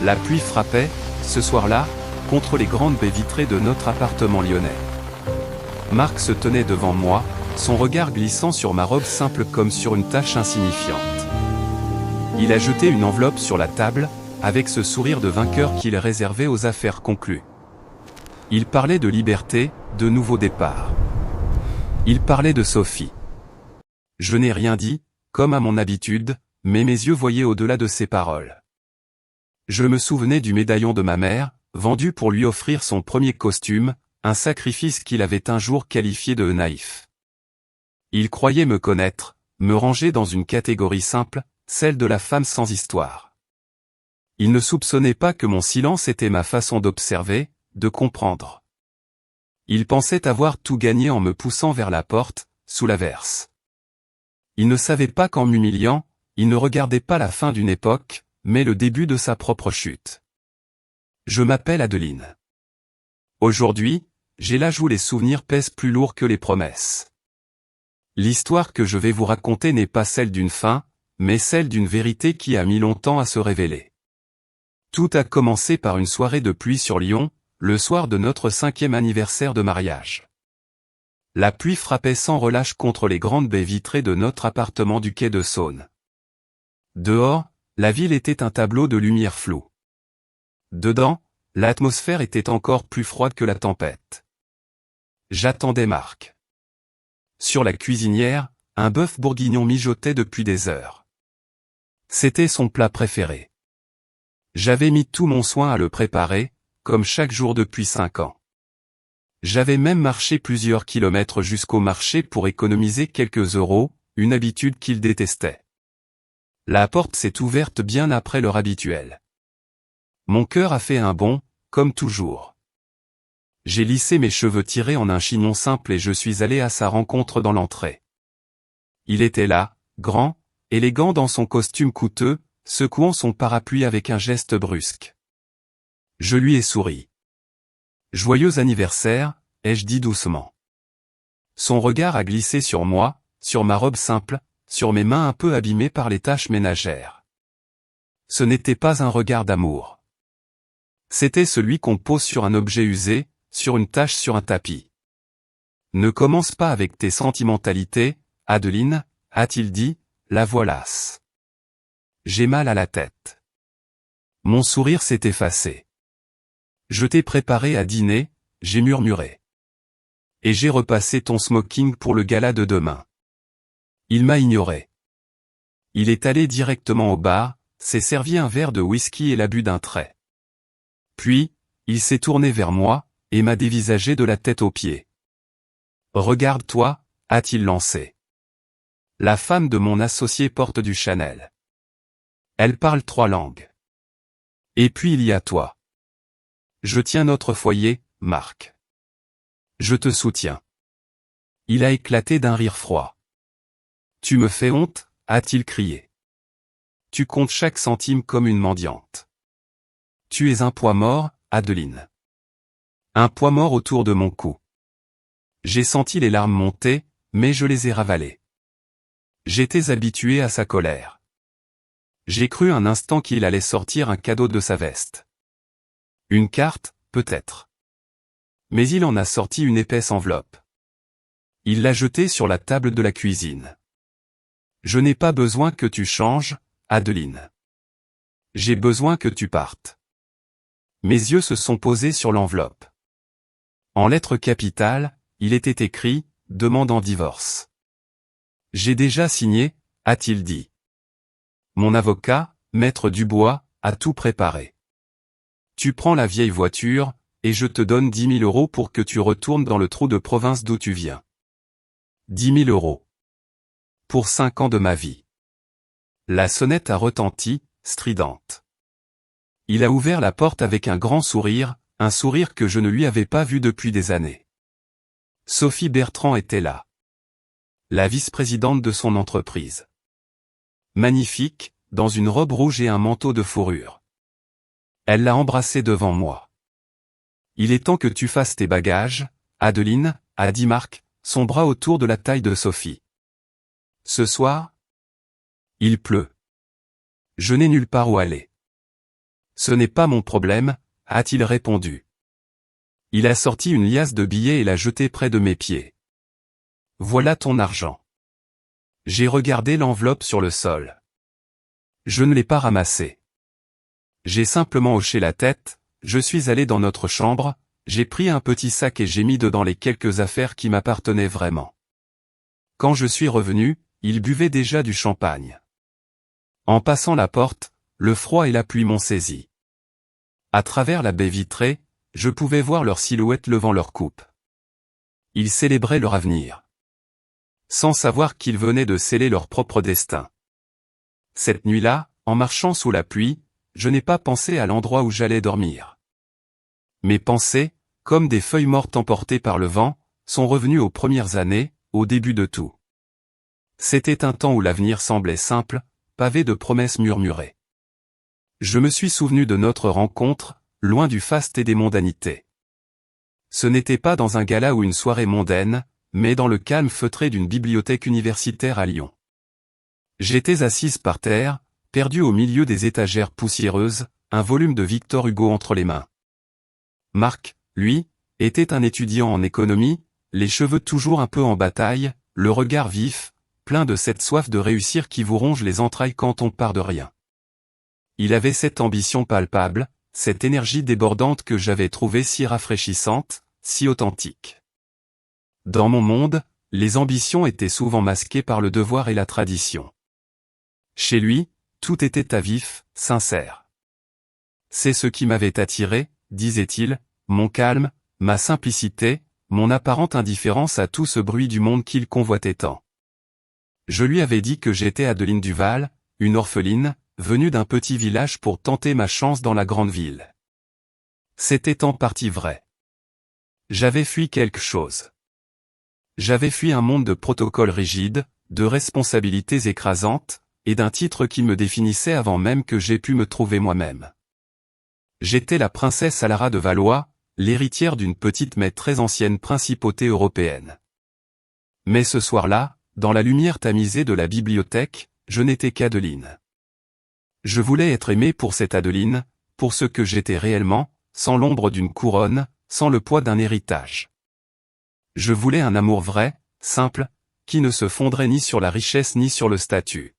La pluie frappait, ce soir-là, contre les grandes baies vitrées de notre appartement lyonnais. Marc se tenait devant moi, son regard glissant sur ma robe simple comme sur une tâche insignifiante. Il a jeté une enveloppe sur la table, avec ce sourire de vainqueur qu'il réservait aux affaires conclues. Il parlait de liberté, de nouveau départ. Il parlait de Sophie. Je n'ai rien dit, comme à mon habitude, mais mes yeux voyaient au-delà de ses paroles. Je me souvenais du médaillon de ma mère, vendu pour lui offrir son premier costume, un sacrifice qu'il avait un jour qualifié de naïf. Il croyait me connaître, me ranger dans une catégorie simple, celle de la femme sans histoire. Il ne soupçonnait pas que mon silence était ma façon d'observer, de comprendre. Il pensait avoir tout gagné en me poussant vers la porte, sous l'averse. Il ne savait pas qu'en m'humiliant, il ne regardait pas la fin d'une époque, mais le début de sa propre chute. Je m'appelle Adeline. Aujourd'hui, j'ai l'âge où les souvenirs pèsent plus lourd que les promesses. L'histoire que je vais vous raconter n'est pas celle d'une fin, mais celle d'une vérité qui a mis longtemps à se révéler. Tout a commencé par une soirée de pluie sur Lyon, le soir de notre 5e anniversaire de mariage. La pluie frappait sans relâche contre les grandes baies vitrées de notre appartement du quai de Saône. Dehors, la ville était un tableau de lumière floue. Dedans, l'atmosphère était encore plus froide que la tempête. J'attendais Marc. Sur la cuisinière, un bœuf bourguignon mijotait depuis des heures. C'était son plat préféré. J'avais mis tout mon soin à le préparer, comme chaque jour depuis 5 ans. J'avais même marché plusieurs kilomètres jusqu'au marché pour économiser quelques euros, une habitude qu'il détestait. La porte s'est ouverte bien après l'heure habituelle. Mon cœur a fait un bond, comme toujours. J'ai lissé mes cheveux tirés en un chignon simple et je suis allé à sa rencontre dans l'entrée. Il était là, grand, élégant dans son costume coûteux, secouant son parapluie avec un geste brusque. Je lui ai souri. « Joyeux anniversaire », ai-je dit doucement. Son regard a glissé sur moi, sur ma robe simple, sur mes mains un peu abîmées par les tâches ménagères. Ce n'était pas un regard d'amour. C'était celui qu'on pose sur un objet usé, sur une tache sur un tapis. « Ne commence pas avec tes sentimentalités, Adeline, a-t-il dit, la voix lasse. J'ai mal à la tête. Mon sourire s'est effacé. Je t'ai préparé à dîner, j'ai murmuré. Et j'ai repassé ton smoking pour le gala de demain. Il m'a ignoré. Il est allé directement au bar, s'est servi un verre de whisky et l'a bu d'un trait. Puis, il s'est tourné vers moi, et m'a dévisagé de la tête aux pieds. Regarde-toi, a-t-il lancé. La femme de mon associé porte du Chanel. Elle parle 3 langues. Et puis il y a toi. Je tiens notre foyer, Marc. Je te soutiens. Il a éclaté d'un rire froid. Tu me fais honte, a-t-il crié. Tu comptes chaque centime comme une mendiante. Tu es un poids mort, Adeline. Un poids mort autour de mon cou. J'ai senti les larmes monter, mais je les ai ravalées. J'étais habitué à sa colère. J'ai cru un instant qu'il allait sortir un cadeau de sa veste. Une carte, peut-être. Mais il en a sorti une épaisse enveloppe. Il l'a jetée sur la table de la cuisine. Je n'ai pas besoin que tu changes, Adeline. J'ai besoin que tu partes. Mes yeux se sont posés sur l'enveloppe. En lettres capitales, il était écrit « Demande en divorce ». J'ai déjà signé, a-t-il dit. Mon avocat, Maître Dubois, a tout préparé. Tu prends la vieille voiture, et je te donne 10 000 euros pour que tu retournes dans le trou de province d'où tu viens. 10 000 euros. Pour 5 ans de ma vie. La sonnette a retenti, stridente. Il a ouvert la porte avec un grand sourire, un sourire que je ne lui avais pas vu depuis des années. Sophie Bertrand était là. La vice-présidente de son entreprise. Magnifique, dans une robe rouge et un manteau de fourrure. Elle l'a embrassé devant moi. Il est temps que tu fasses tes bagages, Adeline, a dit Marc, son bras autour de la taille de Sophie. Ce soir, il pleut. Je n'ai nulle part où aller. Ce n'est pas mon problème, a-t-il répondu. Il a sorti une liasse de billets et l'a jetée près de mes pieds. Voilà ton argent. J'ai regardé l'enveloppe sur le sol. Je ne l'ai pas ramassée. J'ai simplement hoché la tête, je suis allé dans notre chambre, j'ai pris un petit sac et j'ai mis dedans les quelques affaires qui m'appartenaient vraiment. Quand je suis revenu, il buvait déjà du champagne. En passant la porte, le froid et la pluie m'ont saisi. À travers la baie vitrée, je pouvais voir leurs silhouettes levant leur coupe. Ils célébraient leur avenir. Sans savoir qu'ils venaient de sceller leur propre destin. Cette nuit-là, en marchant sous la pluie, je n'ai pas pensé à l'endroit où j'allais dormir. Mes pensées, comme des feuilles mortes emportées par le vent, sont revenues aux premières années, au début de tout. C'était un temps où l'avenir semblait simple, pavé de promesses murmurées. Je me suis souvenu de notre rencontre, loin du faste et des mondanités. Ce n'était pas dans un gala ou une soirée mondaine, mais dans le calme feutré d'une bibliothèque universitaire à Lyon. J'étais assise par terre, perdue au milieu des étagères poussiéreuses, un volume de Victor Hugo entre les mains. Marc, lui, était un étudiant en économie, les cheveux toujours un peu en bataille, le regard vif, plein de cette soif de réussir qui vous ronge les entrailles quand on part de rien. Il avait cette ambition palpable, cette énergie débordante que j'avais trouvée si rafraîchissante, si authentique. Dans mon monde, les ambitions étaient souvent masquées par le devoir et la tradition. Chez lui, tout était à vif, sincère. C'est ce qui m'avait attiré, disait-il, mon calme, ma simplicité, mon apparente indifférence à tout ce bruit du monde qu'il convoitait tant. Je lui avais dit que j'étais Adeline Duval, une orpheline, venue d'un petit village pour tenter ma chance dans la grande ville. C'était en partie vrai. J'avais fui quelque chose. J'avais fui un monde de protocoles rigides, de responsabilités écrasantes, et d'un titre qui me définissait avant même que j'aie pu me trouver moi-même. J'étais la princesse Alara de Valois, l'héritière d'une petite mais très ancienne principauté européenne. Mais ce soir-là, dans la lumière tamisée de la bibliothèque, je n'étais qu'Adeline. Je voulais être aimé pour cette Adeline, pour ce que j'étais réellement, sans l'ombre d'une couronne, sans le poids d'un héritage. Je voulais un amour vrai, simple, qui ne se fondrait ni sur la richesse ni sur le statut.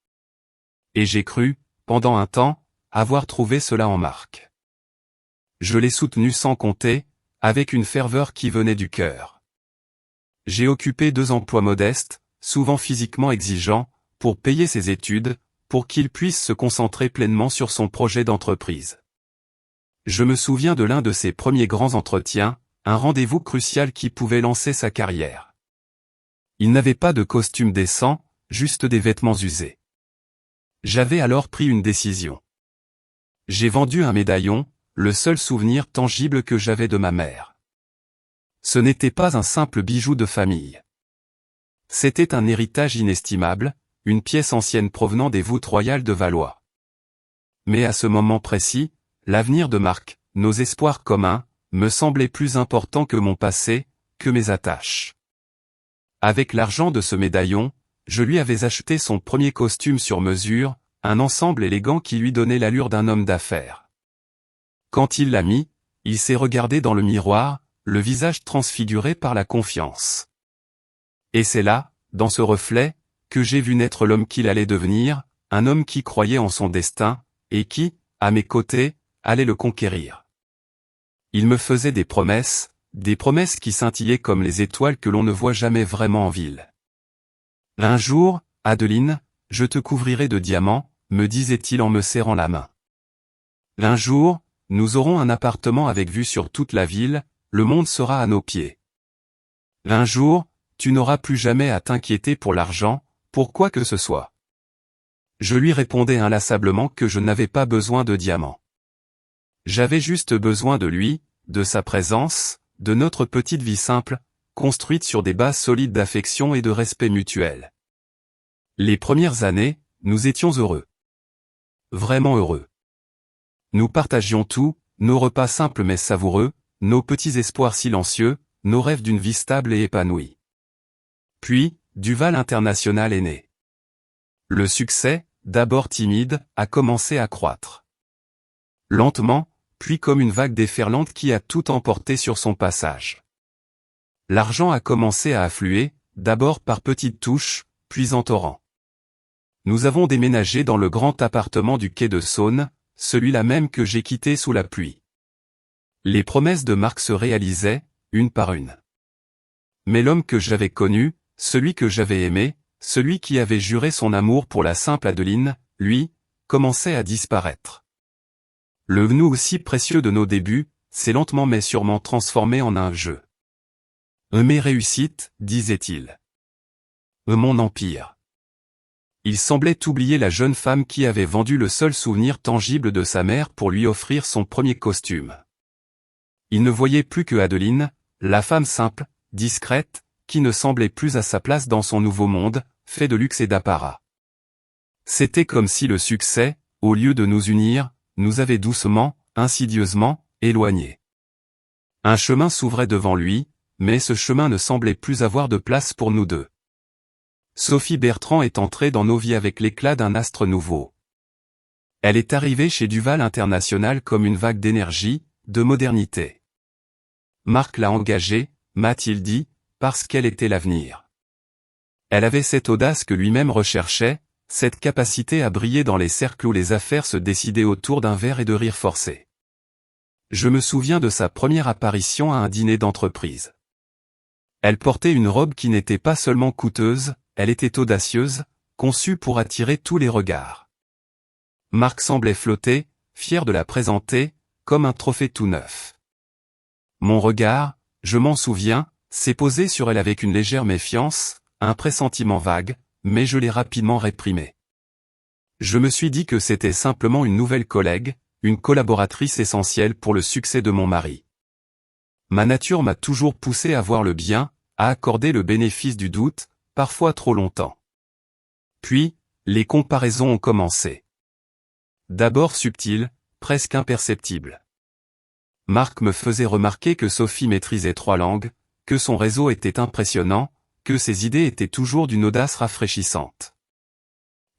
Et j'ai cru, pendant un temps, avoir trouvé cela en Marc. Je l'ai soutenu sans compter, avec une ferveur qui venait du cœur. J'ai occupé 2 emplois modestes, souvent physiquement exigeants, pour payer ses études, pour qu'il puisse se concentrer pleinement sur son projet d'entreprise. Je me souviens de l'un de ses premiers grands entretiens, un rendez-vous crucial qui pouvait lancer sa carrière. Il n'avait pas de costume décent, juste des vêtements usés. J'avais alors pris une décision. J'ai vendu un médaillon, le seul souvenir tangible que j'avais de ma mère. Ce n'était pas un simple bijou de famille. C'était un héritage inestimable, une pièce ancienne provenant des voûtes royales de Valois. Mais à ce moment précis, l'avenir de Marc, nos espoirs communs, me semblait plus important que mon passé, que mes attaches. Avec l'argent de ce médaillon, je lui avais acheté son premier costume sur mesure, un ensemble élégant qui lui donnait l'allure d'un homme d'affaires. Quand il l'a mis, il s'est regardé dans le miroir, le visage transfiguré par la confiance. Et c'est là, dans ce reflet, que j'ai vu naître l'homme qu'il allait devenir, un homme qui croyait en son destin, et qui, à mes côtés, allait le conquérir. Il me faisait des promesses qui scintillaient comme les étoiles que l'on ne voit jamais vraiment en ville. Un jour, Adeline, je te couvrirai de diamants, me disait-il en me serrant la main. Un jour, nous aurons un appartement avec vue sur toute la ville, le monde sera à nos pieds. Un jour, tu n'auras plus jamais à t'inquiéter pour l'argent, pour quoi que ce soit. Je lui répondais inlassablement que je n'avais pas besoin de diamants. J'avais juste besoin de lui, de sa présence, de notre petite vie simple, construite sur des bases solides d'affection et de respect mutuel. Les premières années, nous étions heureux. Vraiment heureux. Nous partagions tout, nos repas simples mais savoureux, nos petits espoirs silencieux, nos rêves d'une vie stable et épanouie. Puis, Duval International est né. Le succès, d'abord timide, a commencé à croître. lentement, puis comme une vague déferlante qui a tout emporté sur son passage. L'argent a commencé à affluer, d'abord par petites touches, puis en torrent. Nous avons déménagé dans le grand appartement du quai de Saône, celui-là même que j'ai quitté sous la pluie. Les promesses de Marc se réalisaient, une par une. Mais l'homme que j'avais connu, celui que j'avais aimé, celui qui avait juré son amour pour la simple Adeline, lui, commençait à disparaître. Le nous aussi précieux de nos débuts, s'est lentement mais sûrement transformé en un jeu. Mes réussites, disait-il. Mon empire. Il semblait oublier la jeune femme qui avait vendu le seul souvenir tangible de sa mère pour lui offrir son premier costume. Il ne voyait plus que Adeline, la femme simple, discrète, qui ne semblait plus à sa place dans son nouveau monde, fait de luxe et d'apparat. C'était comme si le succès, au lieu de nous unir, nous avait doucement, insidieusement, éloignés. Un chemin s'ouvrait devant lui, mais ce chemin ne semblait plus avoir de place pour nous deux. Sophie Bertrand est entrée dans nos vies avec l'éclat d'un astre nouveau. Elle est arrivée chez Duval International comme une vague d'énergie, de modernité. Marc l'a engagée, m'a-t-il dit, parce qu'elle était l'avenir. Elle avait cette audace que lui-même recherchait, cette capacité à briller dans les cercles où les affaires se décidaient autour d'un verre et de rires forcés. Je me souviens de sa première apparition à un dîner d'entreprise. Elle portait une robe qui n'était pas seulement coûteuse, elle était audacieuse, conçue pour attirer tous les regards. Marc semblait flotter, fier de la présenter, comme un trophée tout neuf. Mon regard, je m'en souviens, s'est posé sur elle avec une légère méfiance, un pressentiment vague, mais je l'ai rapidement réprimé. Je me suis dit que c'était simplement une nouvelle collègue, une collaboratrice essentielle pour le succès de mon mari. Ma nature m'a toujours poussé à voir le bien, à accorder le bénéfice du doute, parfois trop longtemps. Puis, les comparaisons ont commencé. D'abord subtiles, presque imperceptibles. Marc me faisait remarquer que Sophie maîtrisait 3 langues, que son réseau était impressionnant, que ses idées étaient toujours d'une audace rafraîchissante.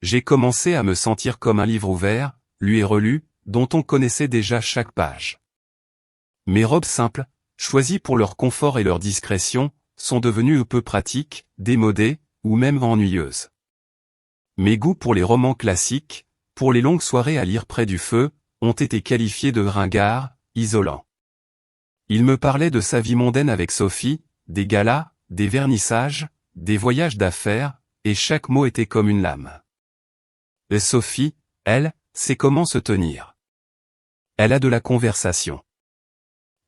J'ai commencé à me sentir comme un livre ouvert, lu et relu, dont on connaissait déjà chaque page. Mes robes simples, choisies pour leur confort et leur discrétion, sont devenues peu pratiques, démodées, ou même ennuyeuses. Mes goûts pour les romans classiques, pour les longues soirées à lire près du feu, ont été qualifiés de ringards, isolants. Il me parlait de sa vie mondaine avec Sophie, des galas, des vernissages, des voyages d'affaires, et chaque mot était comme une lame. Et Sophie, elle, sait comment se tenir. Elle a de la conversation.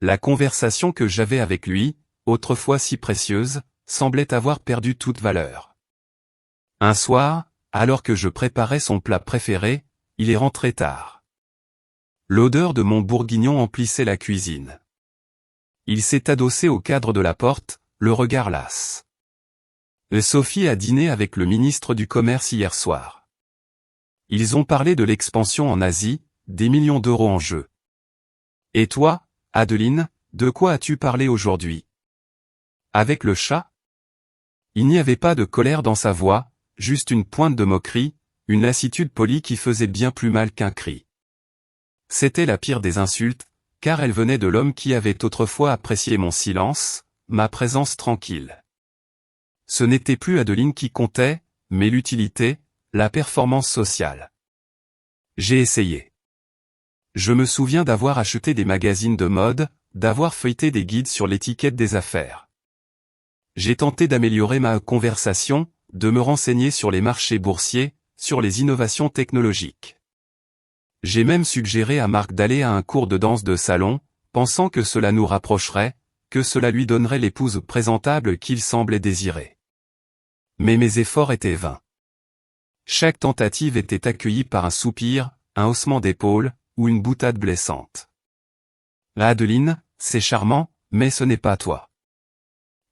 La conversation que j'avais avec lui, autrefois si précieuse, semblait avoir perdu toute valeur. Un soir, alors que je préparais son plat préféré, il est rentré tard. L'odeur de mon bourguignon emplissait la cuisine. Il s'est adossé au cadre de la porte, le regard las. Sophie a dîné avec le ministre du Commerce hier soir. Ils ont parlé de l'expansion en Asie, des millions d'euros en jeu. Et toi, Adeline, de quoi as-tu parlé aujourd'hui? Avec le chat? Il n'y avait pas de colère dans sa voix, juste une pointe de moquerie, une lassitude polie qui faisait bien plus mal qu'un cri. C'était la pire des insultes, car elle venait de l'homme qui avait autrefois apprécié mon silence, ma présence tranquille. Ce n'était plus Adeline qui comptait, mais l'utilité, la performance sociale. J'ai essayé. Je me souviens d'avoir acheté des magazines de mode, d'avoir feuilleté des guides sur l'étiquette des affaires. J'ai tenté d'améliorer ma conversation, de me renseigner sur les marchés boursiers, sur les innovations technologiques. J'ai même suggéré à Marc d'aller à un cours de danse de salon, pensant que cela nous rapprocherait, que cela lui donnerait l'épouse présentable qu'il semblait désirer. Mais mes efforts étaient vains. Chaque tentative était accueillie par un soupir, un haussement d'épaule, ou une boutade blessante. Adeline, c'est charmant, mais ce n'est pas toi.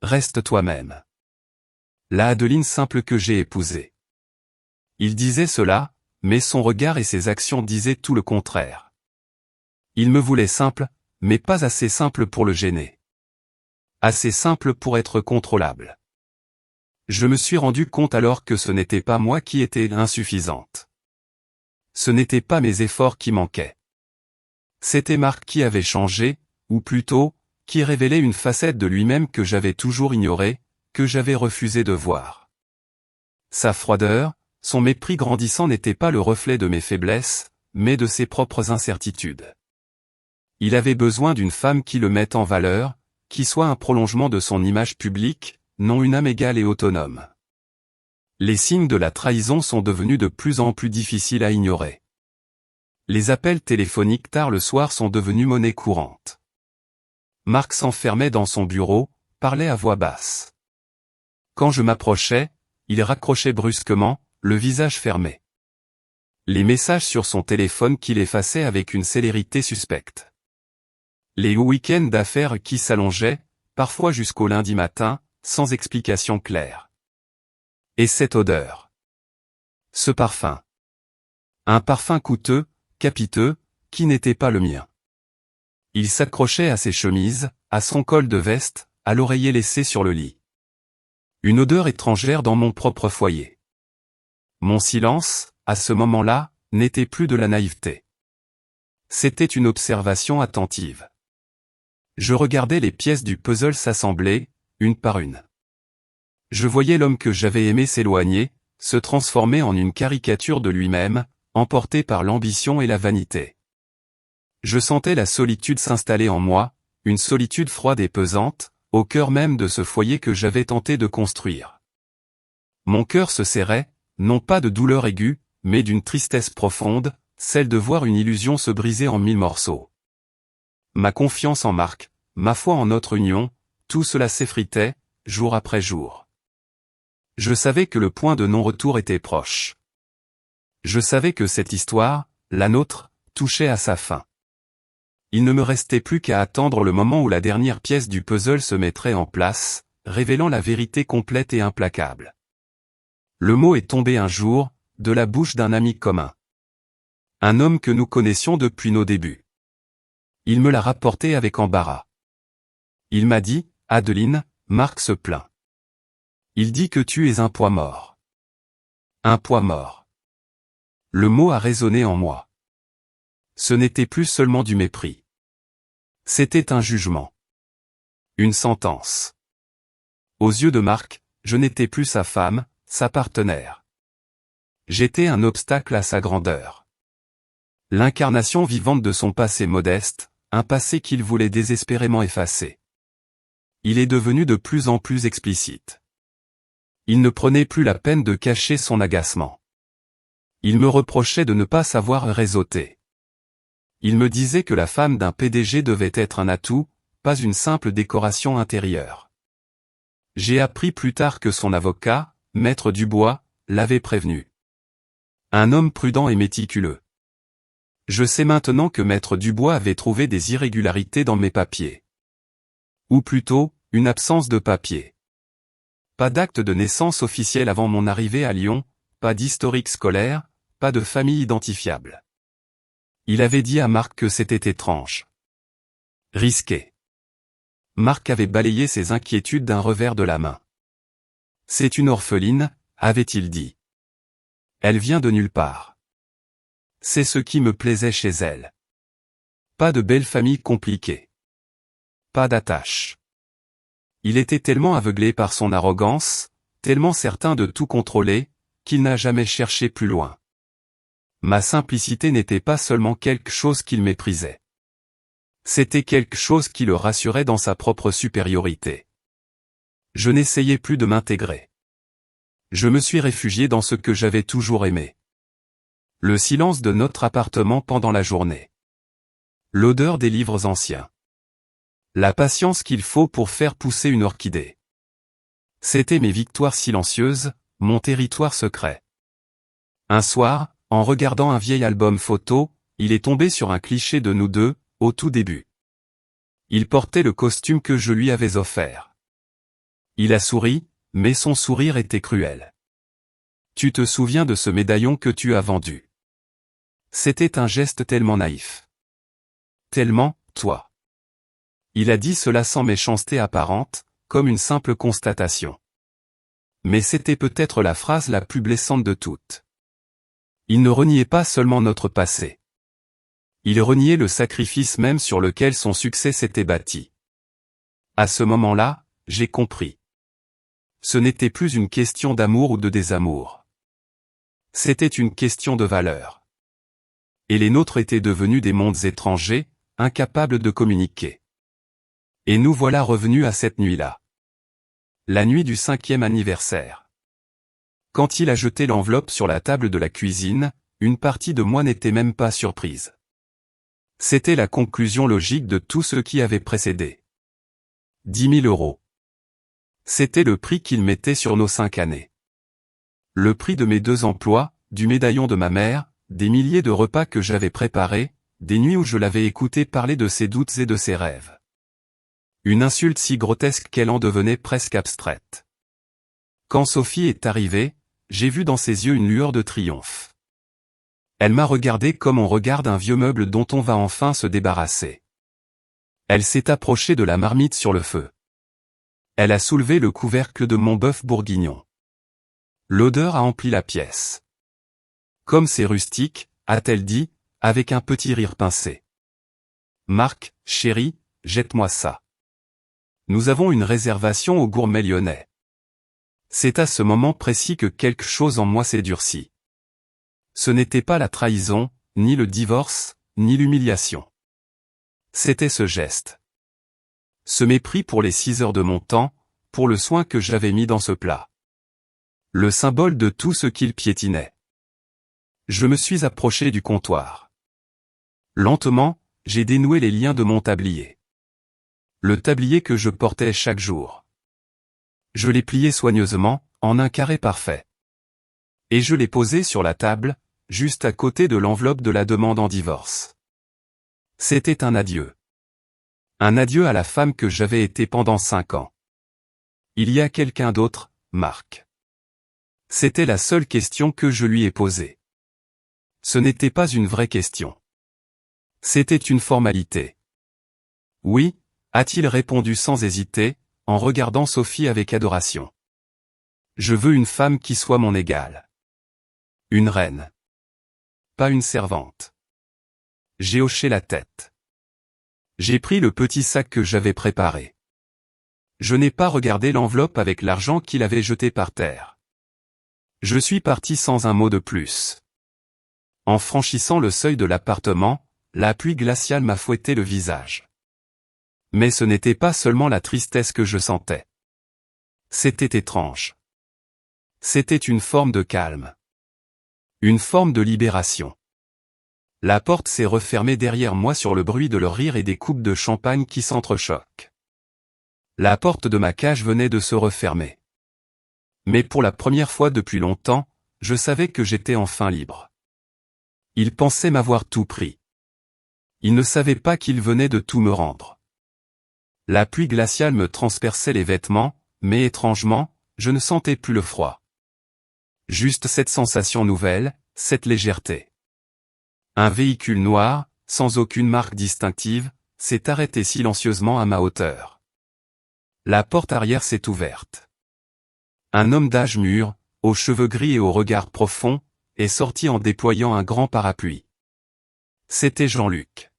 Reste toi-même. La Adeline simple que j'ai épousée. Il disait cela, mais son regard et ses actions disaient tout le contraire. Il me voulait simple, mais pas assez simple pour le gêner. Assez simple pour être contrôlable. Je me suis rendu compte alors que ce n'était pas moi qui étais insuffisante. Ce n'étaient pas mes efforts qui manquaient. C'était Marc qui avait changé, ou plutôt, qui révélait une facette de lui-même que j'avais toujours ignorée, que j'avais refusé de voir. Sa froideur, son mépris grandissant n'étaient pas le reflet de mes faiblesses, mais de ses propres incertitudes. Il avait besoin d'une femme qui le mette en valeur, qui soit un prolongement de son image publique, non une âme égale et autonome. Les signes de la trahison sont devenus de plus en plus difficiles à ignorer. Les appels téléphoniques tard le soir sont devenus monnaie courante. Marc s'enfermait dans son bureau, parlait à voix basse. Quand je m'approchais, il raccrochait brusquement, le visage fermé. Les messages sur son téléphone qu'il effaçait avec une célérité suspecte. Les week-ends d'affaires qui s'allongeaient, parfois jusqu'au lundi matin, sans explication claire. Et cette odeur. Ce parfum. Un parfum coûteux, capiteux, qui n'était pas le mien. Il s'accrochait à ses chemises, à son col de veste, à l'oreiller laissé sur le lit. Une odeur étrangère dans mon propre foyer. Mon silence, à ce moment-là, n'était plus de la naïveté. C'était une observation attentive. Je regardais les pièces du puzzle s'assembler, une par une. Je voyais l'homme que j'avais aimé s'éloigner, se transformer en une caricature de lui-même, emporté par l'ambition et la vanité. Je sentais la solitude s'installer en moi, une solitude froide et pesante, au cœur même de ce foyer que j'avais tenté de construire. Mon cœur se serrait, non pas de douleur aiguë, mais d'une tristesse profonde, celle de voir une illusion se briser en 1000 morceaux. Ma confiance en Marc, ma foi en notre union, tout cela s'effritait, jour après jour. Je savais que le point de non-retour était proche. Je savais que cette histoire, la nôtre, touchait à sa fin. Il ne me restait plus qu'à attendre le moment où la dernière pièce du puzzle se mettrait en place, révélant la vérité complète et implacable. Le mot est tombé un jour, de la bouche d'un ami commun. Un homme que nous connaissions depuis nos débuts. Il me l'a rapporté avec embarras. Il m'a dit, « Adeline, Marc se plaint. Il dit que tu es un poids mort. » Un poids mort. Le mot a résonné en moi. Ce n'était plus seulement du mépris. C'était un jugement. Une sentence. Aux yeux de Marc, je n'étais plus sa femme, sa partenaire. J'étais un obstacle à sa grandeur. L'incarnation vivante de son passé modeste, un passé qu'il voulait désespérément effacer. Il est devenu de plus en plus explicite. Il ne prenait plus la peine de cacher son agacement. Il me reprochait de ne pas savoir réseauter. Il me disait que la femme d'un PDG devait être un atout, pas une simple décoration intérieure. J'ai appris plus tard que son avocat, Maître Dubois, l'avait prévenu. Un homme prudent et méticuleux. Je sais maintenant que Maître Dubois avait trouvé des irrégularités dans mes papiers. Ou plutôt, une absence de papier. Pas d'acte de naissance officiel avant mon arrivée à Lyon, pas d'historique scolaire, pas de famille identifiable. Il avait dit à Marc que c'était étrange. Risqué. Marc avait balayé ses inquiétudes d'un revers de la main. C'est une orpheline, avait-il dit. Elle vient de nulle part. C'est ce qui me plaisait chez elle. Pas de belle famille compliquée. Pas d'attache. Il était tellement aveuglé par son arrogance, tellement certain de tout contrôler, qu'il n'a jamais cherché plus loin. Ma simplicité n'était pas seulement quelque chose qu'il méprisait. C'était quelque chose qui le rassurait dans sa propre supériorité. Je n'essayais plus de m'intégrer. Je me suis réfugié dans ce que j'avais toujours aimé. Le silence de notre appartement pendant la journée. L'odeur des livres anciens. La patience qu'il faut pour faire pousser une orchidée. C'étaient mes victoires silencieuses, mon territoire secret. Un soir, en regardant un vieil album photo, il est tombé sur un cliché de nous deux, au tout début. Il portait le costume que je lui avais offert. Il a souri, mais son sourire était cruel. Tu te souviens de ce médaillon que tu as vendu? C'était un geste tellement naïf. Tellement, toi. Il a dit cela sans méchanceté apparente, comme une simple constatation. Mais c'était peut-être la phrase la plus blessante de toutes. Il ne reniait pas seulement notre passé. Il reniait le sacrifice même sur lequel son succès s'était bâti. À ce moment-là, j'ai compris. Ce n'était plus une question d'amour ou de désamour. C'était une question de valeur. Et les nôtres étaient devenus des mondes étrangers, incapables de communiquer. Et nous voilà revenus à cette nuit-là. La nuit du 5e anniversaire. Quand il a jeté l'enveloppe sur la table de la cuisine, une partie de moi n'était même pas surprise. C'était la conclusion logique de tout ce qui avait précédé. 10 000 €. C'était le prix qu'il mettait sur nos 5 années. Le prix de mes 2 emplois, du médaillon de ma mère, des milliers de repas que j'avais préparés, des nuits où je l'avais écouté parler de ses doutes et de ses rêves. Une insulte si grotesque qu'elle en devenait presque abstraite. Quand Sophie est arrivée, j'ai vu dans ses yeux une lueur de triomphe. Elle m'a regardé comme on regarde un vieux meuble dont on va enfin se débarrasser. Elle s'est approchée de la marmite sur le feu. Elle a soulevé le couvercle de mon bœuf bourguignon. L'odeur a empli la pièce. Comme c'est rustique, a-t-elle dit, avec un petit rire pincé. Marc, chéri, jette-moi ça. Nous avons une réservation au Gourmet Lyonnais. C'est à ce moment précis que quelque chose en moi s'est durci. Ce n'était pas la trahison, ni le divorce, ni l'humiliation. C'était ce geste. Ce mépris pour les 6 heures de mon temps, pour le soin que j'avais mis dans ce plat. Le symbole de tout ce qu'il piétinait. Je me suis approché du comptoir. Lentement, j'ai dénoué les liens de mon tablier. Le tablier que je portais chaque jour. Je l'ai plié soigneusement, en un carré parfait. Et je l'ai posé sur la table, juste à côté de l'enveloppe de la demande en divorce. C'était un adieu. Un adieu à la femme que j'avais été pendant 5 ans. Il y a quelqu'un d'autre, Marc. C'était la seule question que je lui ai posée. Ce n'était pas une vraie question. C'était une formalité. Oui, a-t-il répondu sans hésiter, en regardant Sophie avec adoration. Je veux une femme qui soit mon égale. Une reine. Pas une servante. J'ai hoché la tête. J'ai pris le petit sac que j'avais préparé. Je n'ai pas regardé l'enveloppe avec l'argent qu'il avait jeté par terre. Je suis parti sans un mot de plus. En franchissant le seuil de l'appartement, la pluie glaciale m'a fouetté le visage. Mais ce n'était pas seulement la tristesse que je sentais. C'était étrange. C'était une forme de calme. Une forme de libération. La porte s'est refermée derrière moi sur le bruit de leur rire et des coupes de champagne qui s'entrechoquent. La porte de ma cage venait de se refermer. Mais pour la première fois depuis longtemps, je savais que j'étais enfin libre. Il pensait m'avoir tout pris. Il ne savait pas qu'il venait de tout me rendre. La pluie glaciale me transperçait les vêtements, mais étrangement, je ne sentais plus le froid. Juste cette sensation nouvelle, cette légèreté. Un véhicule noir, sans aucune marque distinctive, s'est arrêté silencieusement à ma hauteur. La porte arrière s'est ouverte. Un homme d'âge mûr, aux cheveux gris et au regard profond, est sorti en déployant un grand parapluie. C'était Jean-Luc.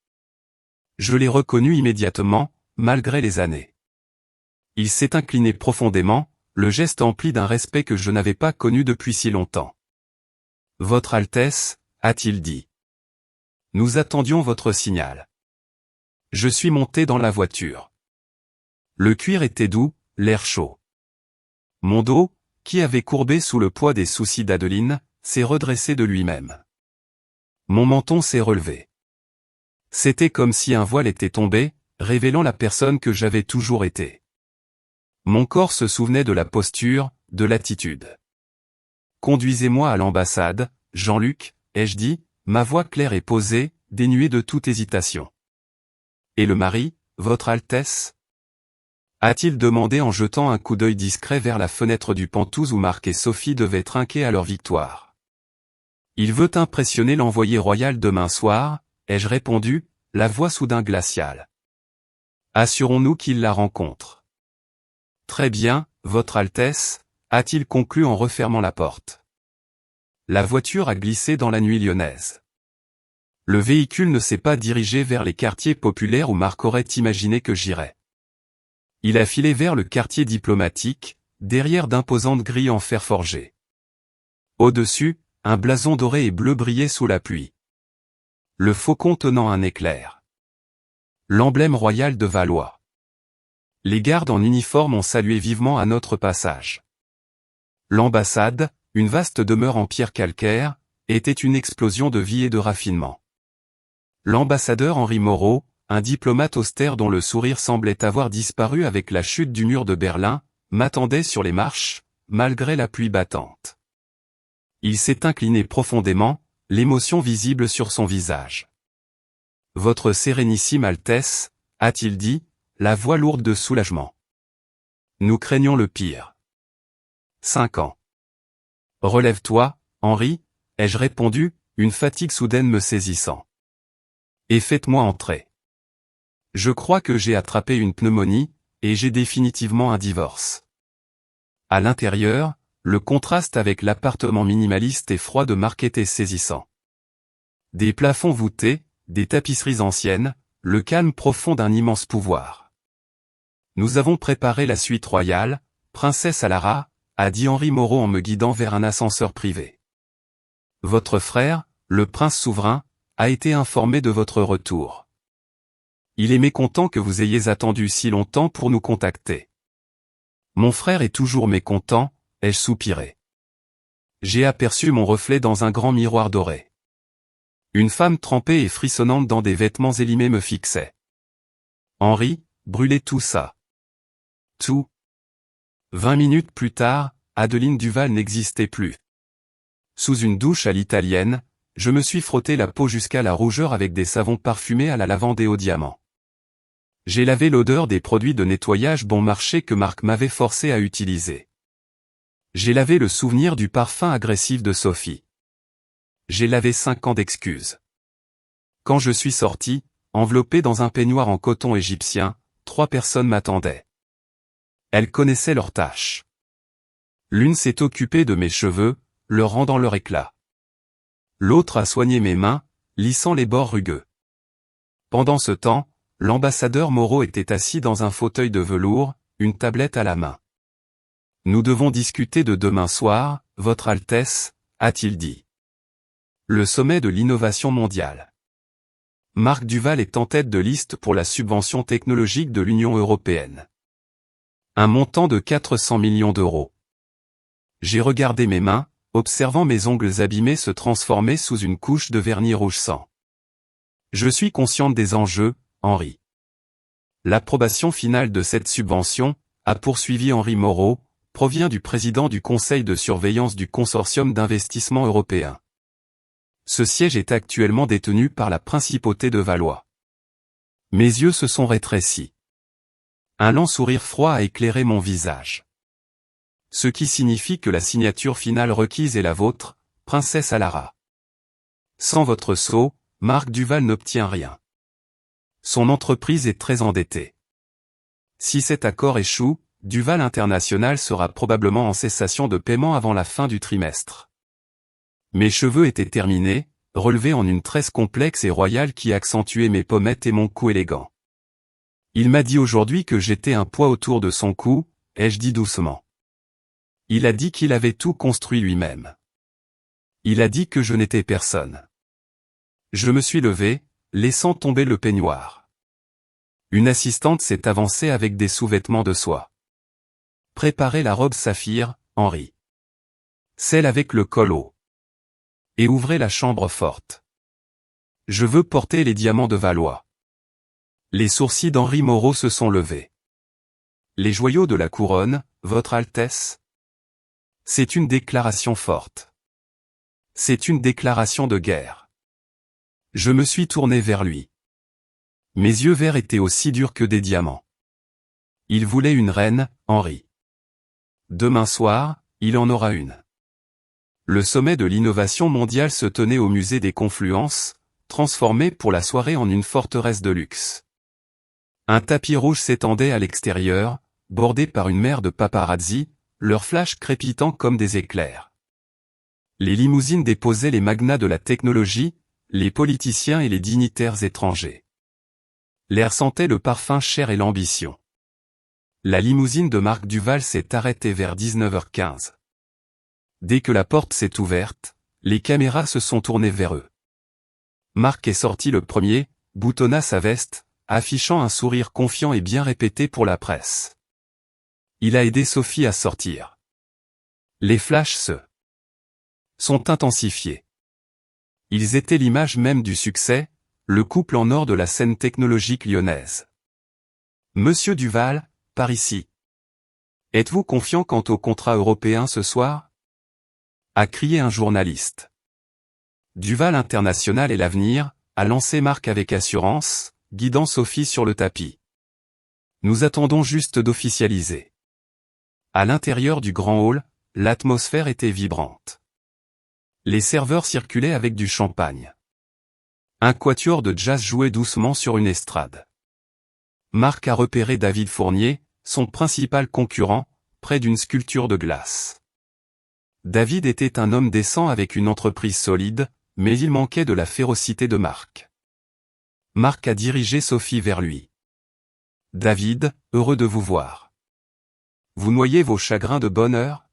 Je l'ai reconnu immédiatement, malgré les années. Il s'est incliné profondément, le geste empli d'un respect que je n'avais pas connu depuis si longtemps. « Votre Altesse » a-t-il dit. Nous attendions votre signal. Je suis monté dans la voiture. Le cuir était doux, l'air chaud. Mon dos, qui avait courbé sous le poids des soucis d'Adeline, s'est redressé de lui-même. Mon menton s'est relevé. C'était comme si un voile était tombé, révélant la personne que j'avais toujours été. Mon corps se souvenait de la posture, de l'attitude. « Conduisez-moi à l'ambassade, Jean-Luc » ai-je dit, ma voix claire et posée, dénuée de toute hésitation. « Et le mari, votre Altesse » a-t-il demandé en jetant un coup d'œil discret vers la fenêtre du Penthouse où Marc et Sophie devaient trinquer à leur victoire. « Il veut impressionner l'envoyé royal demain soir » ai-je répondu, la voix soudain glaciale. « Assurons-nous qu'il la rencontre. » « Très bien, votre Altesse » a-t-il conclu en refermant la porte. La voiture a glissé dans la nuit lyonnaise. Le véhicule ne s'est pas dirigé vers les quartiers populaires où Marc aurait imaginé que j'irais. Il a filé vers le quartier diplomatique, derrière d'imposantes grilles en fer forgé. Au-dessus, un blason doré et bleu brillait sous la pluie. Le faucon tenant un éclair. L'emblème royal de Valois. Les gardes en uniforme ont salué vivement à notre passage. L'ambassade, une vaste demeure en pierre calcaire, était une explosion de vie et de raffinement. L'ambassadeur Henri Moreau, un diplomate austère dont le sourire semblait avoir disparu avec la chute du mur de Berlin, m'attendait sur les marches, malgré la pluie battante. Il s'est incliné profondément, l'émotion visible sur son visage. « Votre Sérénissime Altesse », a-t-il dit, la voix lourde de soulagement. Nous craignons le pire. 5 ans. Relève-toi, Henri, ai-je répondu, une fatigue soudaine me saisissant. Et faites-moi entrer. Je crois que j'ai attrapé une pneumonie, et j'ai définitivement un divorce. À l'intérieur, le contraste avec l'appartement minimaliste et froid de Marc était saisissant. Des plafonds voûtés, des tapisseries anciennes, le calme profond d'un immense pouvoir. Nous avons préparé la suite royale, princesse Alara, a dit Henri Moreau en me guidant vers un ascenseur privé. Votre frère, le prince souverain, a été informé de votre retour. Il est mécontent que vous ayez attendu si longtemps pour nous contacter. Mon frère est toujours mécontent, ai-je soupiré. J'ai aperçu mon reflet dans un grand miroir doré. Une femme trempée et frissonnante dans des vêtements élimés me fixait. Henri, brûlez tout ça. Tout. 20 minutes plus tard, Adeline Duval n'existait plus. Sous une douche à l'italienne, je me suis frotté la peau jusqu'à la rougeur avec des savons parfumés à la lavande et au diamant. J'ai lavé l'odeur des produits de nettoyage bon marché que Marc m'avait forcé à utiliser. J'ai lavé le souvenir du parfum agressif de Sophie. J'ai lavé 5 ans d'excuses. Quand je suis sorti, enveloppé dans un peignoir en coton égyptien, 3 personnes m'attendaient. Elles connaissaient leurs tâches. L'une s'est occupée de mes cheveux, leur rendant leur éclat. L'autre a soigné mes mains, lissant les bords rugueux. Pendant ce temps, l'ambassadeur Moreau était assis dans un fauteuil de velours, une tablette à la main. Nous devons discuter de demain soir, Votre Altesse, a-t-il dit. Le sommet de l'innovation mondiale. Marc Duval est en tête de liste pour la subvention technologique de l'Union européenne. Un montant de 400 millions d'euros. J'ai regardé mes mains, observant mes ongles abîmés se transformer sous une couche de vernis rouge sang. Je suis consciente des enjeux, Henri. L'approbation finale de cette subvention, a poursuivi Henri Moreau, provient du président du conseil de surveillance du consortium d'investissement européen. Ce siège est actuellement détenu par la principauté de Valois. Mes yeux se sont rétrécis. Un lent sourire froid a éclairé mon visage. Ce qui signifie que la signature finale requise est la vôtre, princesse Alara. Sans votre sceau, Marc Duval n'obtient rien. Son entreprise est très endettée. Si cet accord échoue, Duval International sera probablement en cessation de paiement avant la fin du trimestre. Mes cheveux étaient terminés, relevés en une tresse complexe et royale qui accentuait mes pommettes et mon cou élégant. Il m'a dit aujourd'hui que j'étais un poids autour de son cou, ai-je dit doucement. Il a dit qu'il avait tout construit lui-même. Il a dit que je n'étais personne. Je me suis levé, laissant tomber le peignoir. Une assistante s'est avancée avec des sous-vêtements de soie. Préparez la robe saphir, Henri. Celle avec le col haut. Et ouvrez la chambre forte. Je veux porter les diamants de Valois. Les sourcils d'Henri Moreau se sont levés. Les joyaux de la couronne, Votre Altesse. C'est une déclaration forte. C'est une déclaration de guerre. Je me suis tourné vers lui. Mes yeux verts étaient aussi durs que des diamants. Il voulait une reine, Henri. Demain soir, il en aura une. Le sommet de l'innovation mondiale se tenait au musée des Confluences, transformé pour la soirée en une forteresse de luxe. Un tapis rouge s'étendait à l'extérieur, bordé par une mer de paparazzi, leurs flashs crépitant comme des éclairs. Les limousines déposaient les magnats de la technologie, les politiciens et les dignitaires étrangers. L'air sentait le parfum cher et l'ambition. La limousine de Marc Duval s'est arrêtée vers 19h15. Dès que la porte s'est ouverte, les caméras se sont tournées vers eux. Marc est sorti le premier, boutonna sa veste, affichant un sourire confiant et bien répété pour la presse. Il a aidé Sophie à sortir. Les flashs sont intensifiés. Ils étaient l'image même du succès, le couple en or de la scène technologique lyonnaise. Monsieur Duval, par ici. Êtes-vous confiant quant au contrat européen ce soir? A crié un journaliste. Duval International et l'avenir, a lancé Marc avec assurance, guidant Sophie sur le tapis. Nous attendons juste d'officialiser. À l'intérieur du grand hall, l'atmosphère était vibrante. Les serveurs circulaient avec du champagne. Un quatuor de jazz jouait doucement sur une estrade. Marc a repéré David Fournier, son principal concurrent, près d'une sculpture de glace. David était un homme décent avec une entreprise solide, mais il manquait de la férocité de Marc. Marc a dirigé Sophie vers lui. David, heureux de vous voir. Vous noyez vos chagrins de bonheur?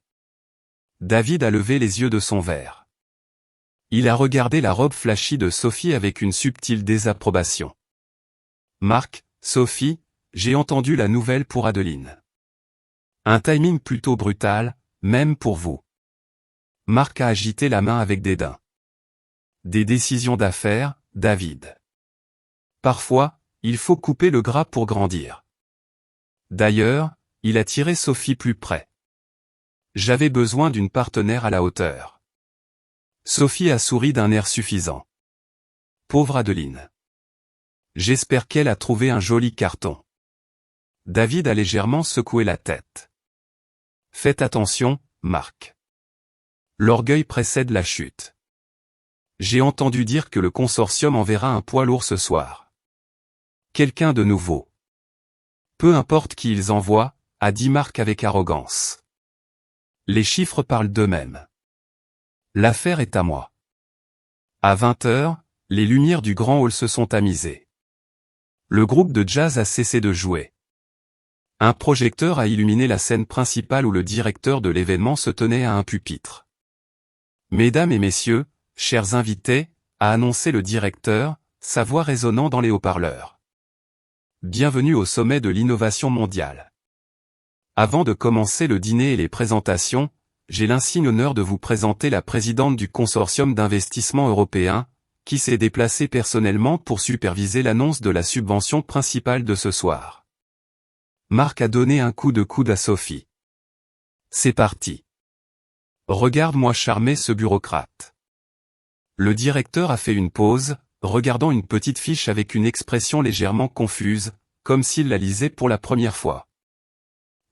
David a levé les yeux de son verre. Il a regardé la robe flashy de Sophie avec une subtile désapprobation. Marc, Sophie, j'ai entendu la nouvelle pour Adeline. Un timing plutôt brutal, même pour vous. Marc a agité la main avec dédain. Des décisions d'affaires, David. Parfois, il faut couper le gras pour grandir. D'ailleurs, il a tiré Sophie plus près. J'avais besoin d'une partenaire à la hauteur. Sophie a souri d'un air suffisant. Pauvre Adeline. J'espère qu'elle a trouvé un joli carton. David a légèrement secoué la tête. Faites attention, Marc. L'orgueil précède la chute. J'ai entendu dire que le consortium enverra un poids lourd ce soir. Quelqu'un de nouveau. Peu importe qui ils envoient, a dit Marc avec arrogance. Les chiffres parlent d'eux-mêmes. L'affaire est à moi. À 20h, les lumières du grand hall se sont tamisées. Le groupe de jazz a cessé de jouer. Un projecteur a illuminé la scène principale où le directeur de l'événement se tenait à un pupitre. Mesdames et messieurs, chers invités, a annoncé le directeur, sa voix résonnant dans les haut-parleurs. Bienvenue au sommet de l'innovation mondiale. Avant de commencer le dîner et les présentations, j'ai l'insigne honneur de vous présenter la présidente du consortium d'investissement européen, qui s'est déplacée personnellement pour superviser l'annonce de la subvention principale de ce soir. Marc a donné un coup de coude à Sophie. C'est parti. Regarde-moi charmer ce bureaucrate. Le directeur a fait une pause, regardant une petite fiche avec une expression légèrement confuse, comme s'il la lisait pour la première fois.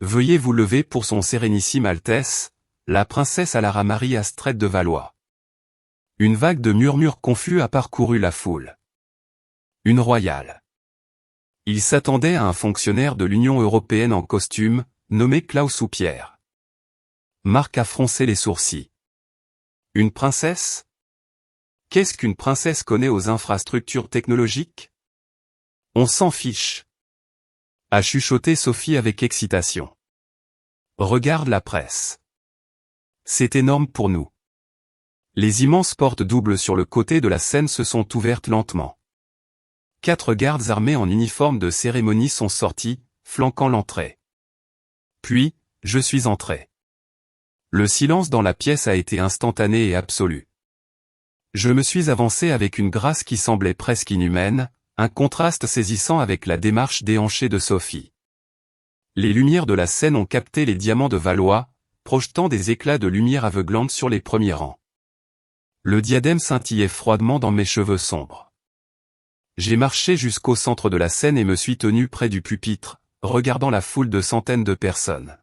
Veuillez vous lever pour son Sérénissime Altesse, la princesse Alara Marie Astrid de Valois. Une vague de murmures confus a parcouru la foule. Une royale. Il s'attendait à un fonctionnaire de l'Union européenne en costume, nommé Klaus ou Pierre. Marc a froncé les sourcils. Une princesse? Qu'est-ce qu'une princesse connaît aux infrastructures technologiques? On s'en fiche. A chuchoté Sophie avec excitation. Regarde la presse. C'est énorme pour nous. Les immenses portes doubles sur le côté de la scène se sont ouvertes lentement. 4 gardes armés en uniforme de cérémonie sont sortis, flanquant l'entrée. Puis, je suis entré. Le silence dans la pièce a été instantané et absolu. Je me suis avancé avec une grâce qui semblait presque inhumaine, un contraste saisissant avec la démarche déhanchée de Sophie. Les lumières de la scène ont capté les diamants de Valois, projetant des éclats de lumière aveuglante sur les premiers rangs. Le diadème scintillait froidement dans mes cheveux sombres. J'ai marché jusqu'au centre de la scène et me suis tenu près du pupitre, regardant la foule de centaines de personnes.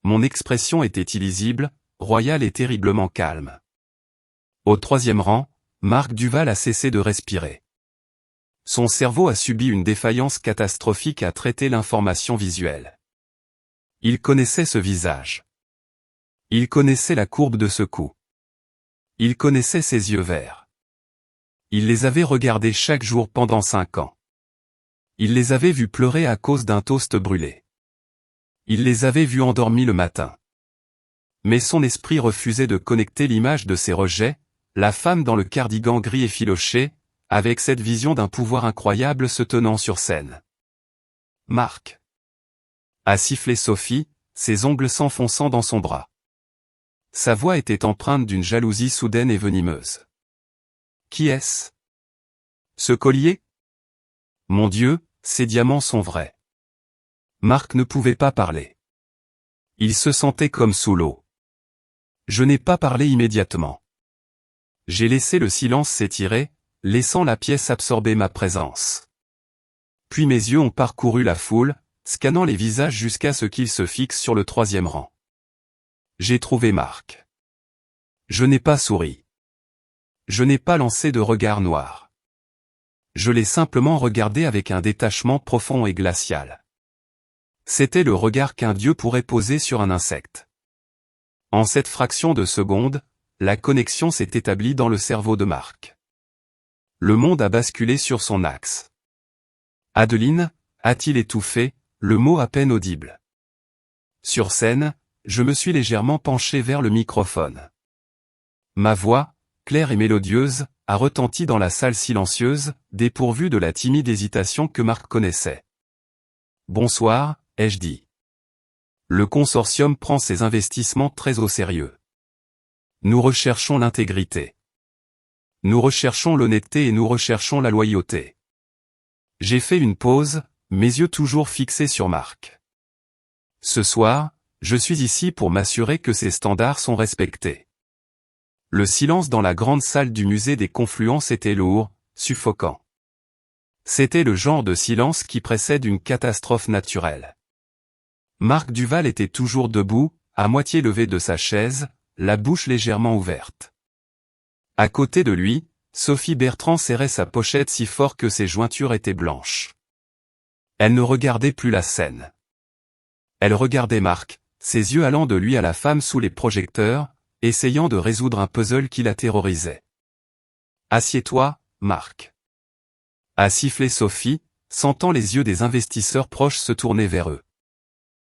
Mon expression était illisible, royale et terriblement calme. Au 3e rang, Marc Duval a cessé de respirer. Son cerveau a subi une défaillance catastrophique à traiter l'information visuelle. Il connaissait ce visage. Il connaissait la courbe de ce cou. Il connaissait ses yeux verts. Il les avait regardés chaque jour pendant 5 ans. Il les avait vus pleurer à cause d'un toast brûlé. Il les avait vus endormis le matin. Mais son esprit refusait de connecter l'image de ses rejets, la femme dans le cardigan gris effiloché, avec cette vision d'un pouvoir incroyable se tenant sur scène. Marc. A sifflé Sophie, ses ongles s'enfonçant dans son bras. Sa voix était empreinte d'une jalousie soudaine et venimeuse. Qui est-ce? Ce collier? Mon Dieu, ces diamants sont vrais. Marc ne pouvait pas parler. Il se sentait comme sous l'eau. Je n'ai pas parlé immédiatement. J'ai laissé le silence s'étirer, laissant la pièce absorber ma présence. Puis mes yeux ont parcouru la foule, scannant les visages jusqu'à ce qu'ils se fixent sur le 3e rang. J'ai trouvé Marc. Je n'ai pas souri. Je n'ai pas lancé de regard noir. Je l'ai simplement regardé avec un détachement profond et glacial. C'était le regard qu'un dieu pourrait poser sur un insecte. En cette fraction de seconde, la connexion s'est établie dans le cerveau de Marc. Le monde a basculé sur son axe. Adeline, a-t-il étouffé, le mot à peine audible. Sur scène, je me suis légèrement penché vers le microphone. Ma voix, claire et mélodieuse, a retenti dans la salle silencieuse, dépourvue de la timide hésitation que Marc connaissait. Bonsoir, ai-je dit. Le consortium prend ses investissements très au sérieux. Nous recherchons l'intégrité. Nous recherchons l'honnêteté et nous recherchons la loyauté. J'ai fait une pause, mes yeux toujours fixés sur Marc. Ce soir, je suis ici pour m'assurer que ces standards sont respectés. Le silence dans la grande salle du musée des Confluences était lourd, suffocant. C'était le genre de silence qui précède une catastrophe naturelle. Marc Duval était toujours debout, à moitié levé de sa chaise, la bouche légèrement ouverte. À côté de lui, Sophie Bertrand serrait sa pochette si fort que ses jointures étaient blanches. Elle ne regardait plus la scène. Elle regardait Marc, ses yeux allant de lui à la femme sous les projecteurs, essayant de résoudre un puzzle qui la terrorisait. « Assieds-toi, Marc. » A sifflé Sophie, sentant les yeux des investisseurs proches se tourner vers eux.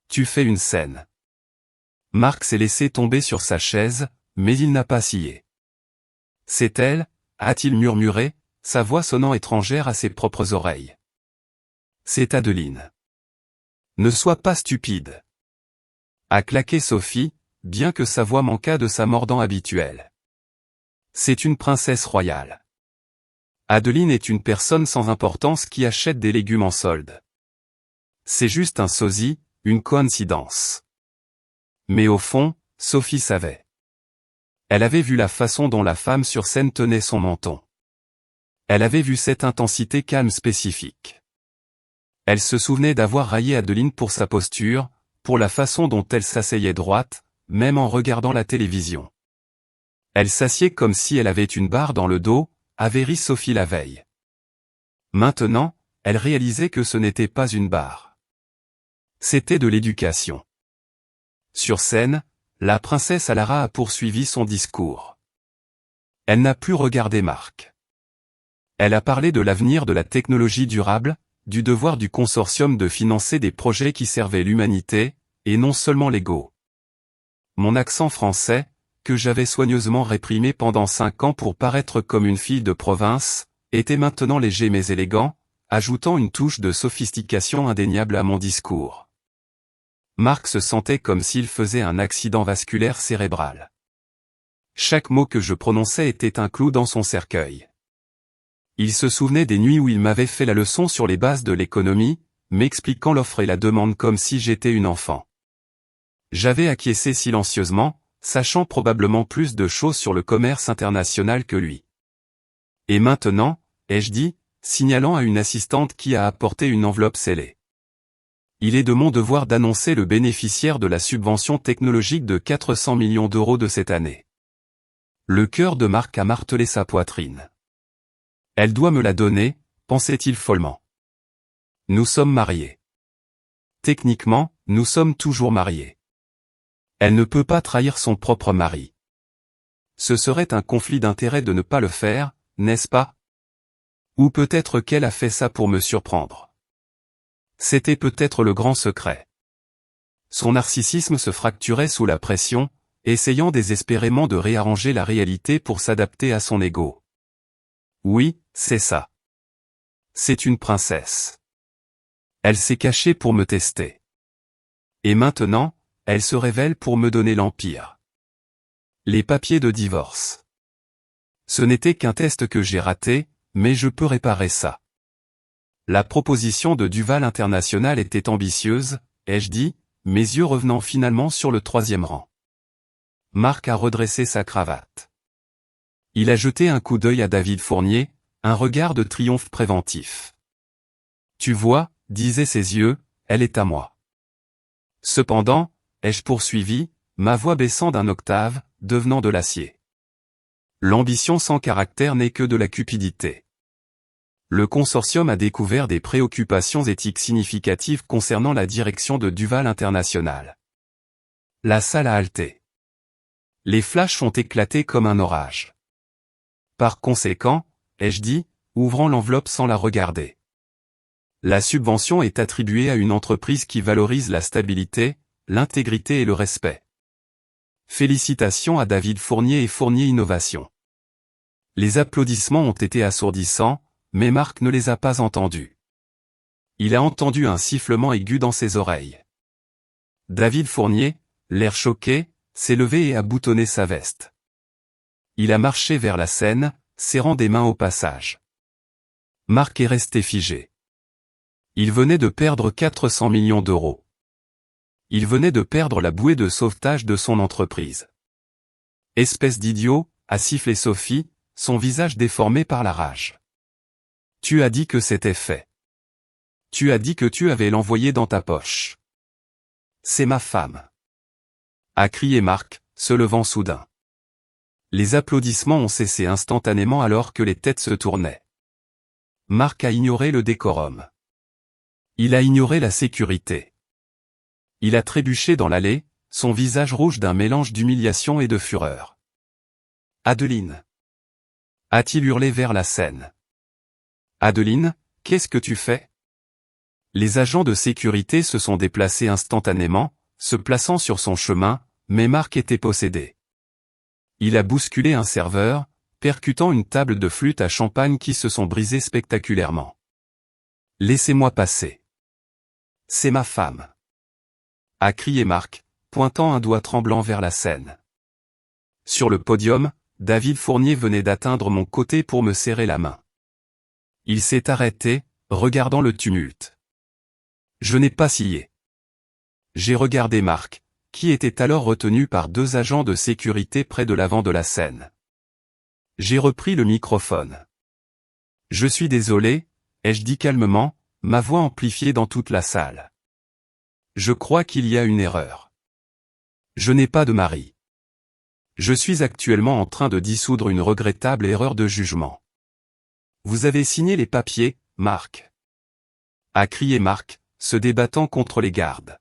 Tu fais une scène. Marc s'est laissé tomber sur sa chaise, mais il n'a pas scié. C'est elle, a-t-il murmuré, sa voix sonnant étrangère à ses propres oreilles. C'est Adeline. Ne sois pas stupide. A claqué Sophie, bien que sa voix manquât de sa mordant habituelle. C'est une princesse royale. Adeline est une personne sans importance qui achète des légumes en solde. C'est juste un sosie, une coïncidence. Mais au fond, Sophie savait. Elle avait vu la façon dont la femme sur scène tenait son menton. Elle avait vu cette intensité calme spécifique. Elle se souvenait d'avoir raillé Adeline pour sa posture, pour la façon dont elle s'asseyait droite, même en regardant la télévision. Elle s'assied comme si elle avait une barre dans le dos, avait ri Sophie la veille. Maintenant, elle réalisait que ce n'était pas une barre. C'était de l'éducation. Sur scène, la princesse Alara a poursuivi son discours. Elle n'a plus regardé Marc. Elle a parlé de l'avenir de la technologie durable, du devoir du consortium de financer des projets qui servaient l'humanité, et non seulement l'ego. Mon accent français, que j'avais soigneusement réprimé pendant 5 ans pour paraître comme une fille de province, était maintenant léger mais élégant, ajoutant une touche de sophistication indéniable à mon discours. Marc se sentait comme s'il faisait un accident vasculaire cérébral. Chaque mot que je prononçais était un clou dans son cercueil. Il se souvenait des nuits où il m'avait fait la leçon sur les bases de l'économie, m'expliquant l'offre et la demande comme si j'étais une enfant. J'avais acquiescé silencieusement, sachant probablement plus de choses sur le commerce international que lui. Et maintenant, ai-je dit, signalant à une assistante qui a apporté une enveloppe scellée. Il est de mon devoir d'annoncer le bénéficiaire de la subvention technologique de 400 millions d'euros de cette année. Le cœur de Marc a martelé sa poitrine. Elle doit me la donner, pensait-il follement. Nous sommes mariés. Techniquement, nous sommes toujours mariés. Elle ne peut pas trahir son propre mari. Ce serait un conflit d'intérêts de ne pas le faire, n'est-ce pas, Ou peut-être qu'elle a fait ça pour me surprendre. C'était peut-être le grand secret. Son narcissisme se fracturait sous la pression, essayant désespérément de réarranger la réalité pour s'adapter à son ego. Oui, c'est ça. C'est une princesse. Elle s'est cachée pour me tester. Et maintenant, elle se révèle pour me donner l'empire. Les papiers de divorce. Ce n'était qu'un test que j'ai raté, mais je peux réparer ça. La proposition de Duval International était ambitieuse, ai-je dit, mes yeux revenant finalement sur le 3e rang. Marc a redressé sa cravate. Il a jeté un coup d'œil à David Fournier, un regard de triomphe préventif. Tu vois, disaient ses yeux, elle est à moi. Cependant, ai-je poursuivi, ma voix baissant d'un octave, devenant de l'acier. L'ambition sans caractère n'est que de la cupidité. Le consortium a découvert des préoccupations éthiques significatives concernant la direction de Duval International. La salle a halté. Les flashs ont éclaté comme un orage. Par conséquent, ai-je dit, ouvrant l'enveloppe sans la regarder. La subvention est attribuée à une entreprise qui valorise la stabilité, l'intégrité et le respect. Félicitations à David Fournier et Fournier Innovation. Les applaudissements ont été assourdissants, mais Marc ne les a pas entendus. Il a entendu un sifflement aigu dans ses oreilles. David Fournier, l'air choqué, s'est levé et a boutonné sa veste. Il a marché vers la scène, serrant des mains au passage. Marc est resté figé. Il venait de perdre 400 millions d'euros. Il venait de perdre la bouée de sauvetage de son entreprise. Espèce d'idiot, a sifflé Sophie, son visage déformé par la rage. Tu as dit que c'était fait. Tu as dit que tu avais l'envoyé dans ta poche. C'est ma femme. A crié Marc, se levant soudain. Les applaudissements ont cessé instantanément alors que les têtes se tournaient. Marc a ignoré le décorum. Il a ignoré la sécurité. Il a trébuché dans l'allée, son visage rouge d'un mélange d'humiliation et de fureur. Adeline. A-t-il hurlé vers la scène. Adeline, qu'est-ce que tu fais? Les agents de sécurité se sont déplacés instantanément, se plaçant sur son chemin, mais Marc était possédé. Il a bousculé un serveur, percutant une table de flûte à champagne qui se sont brisées spectaculairement. Laissez-moi passer. C'est ma femme. A crié Marc, pointant un doigt tremblant vers la scène. Sur le podium, David Fournier venait d'atteindre mon côté pour me serrer la main. Il s'est arrêté, regardant le tumulte. Je n'ai pas scié. J'ai regardé Marc, qui était alors retenu par 2 agents de sécurité près de l'avant de la scène. J'ai repris le microphone. Je suis désolé, ai-je dit calmement, ma voix amplifiée dans toute la salle. Je crois qu'il y a une erreur. Je n'ai pas de mari. Je suis actuellement en train de dissoudre une regrettable erreur de jugement. Vous avez signé les papiers, Marc. A crié Marc, se débattant contre les gardes.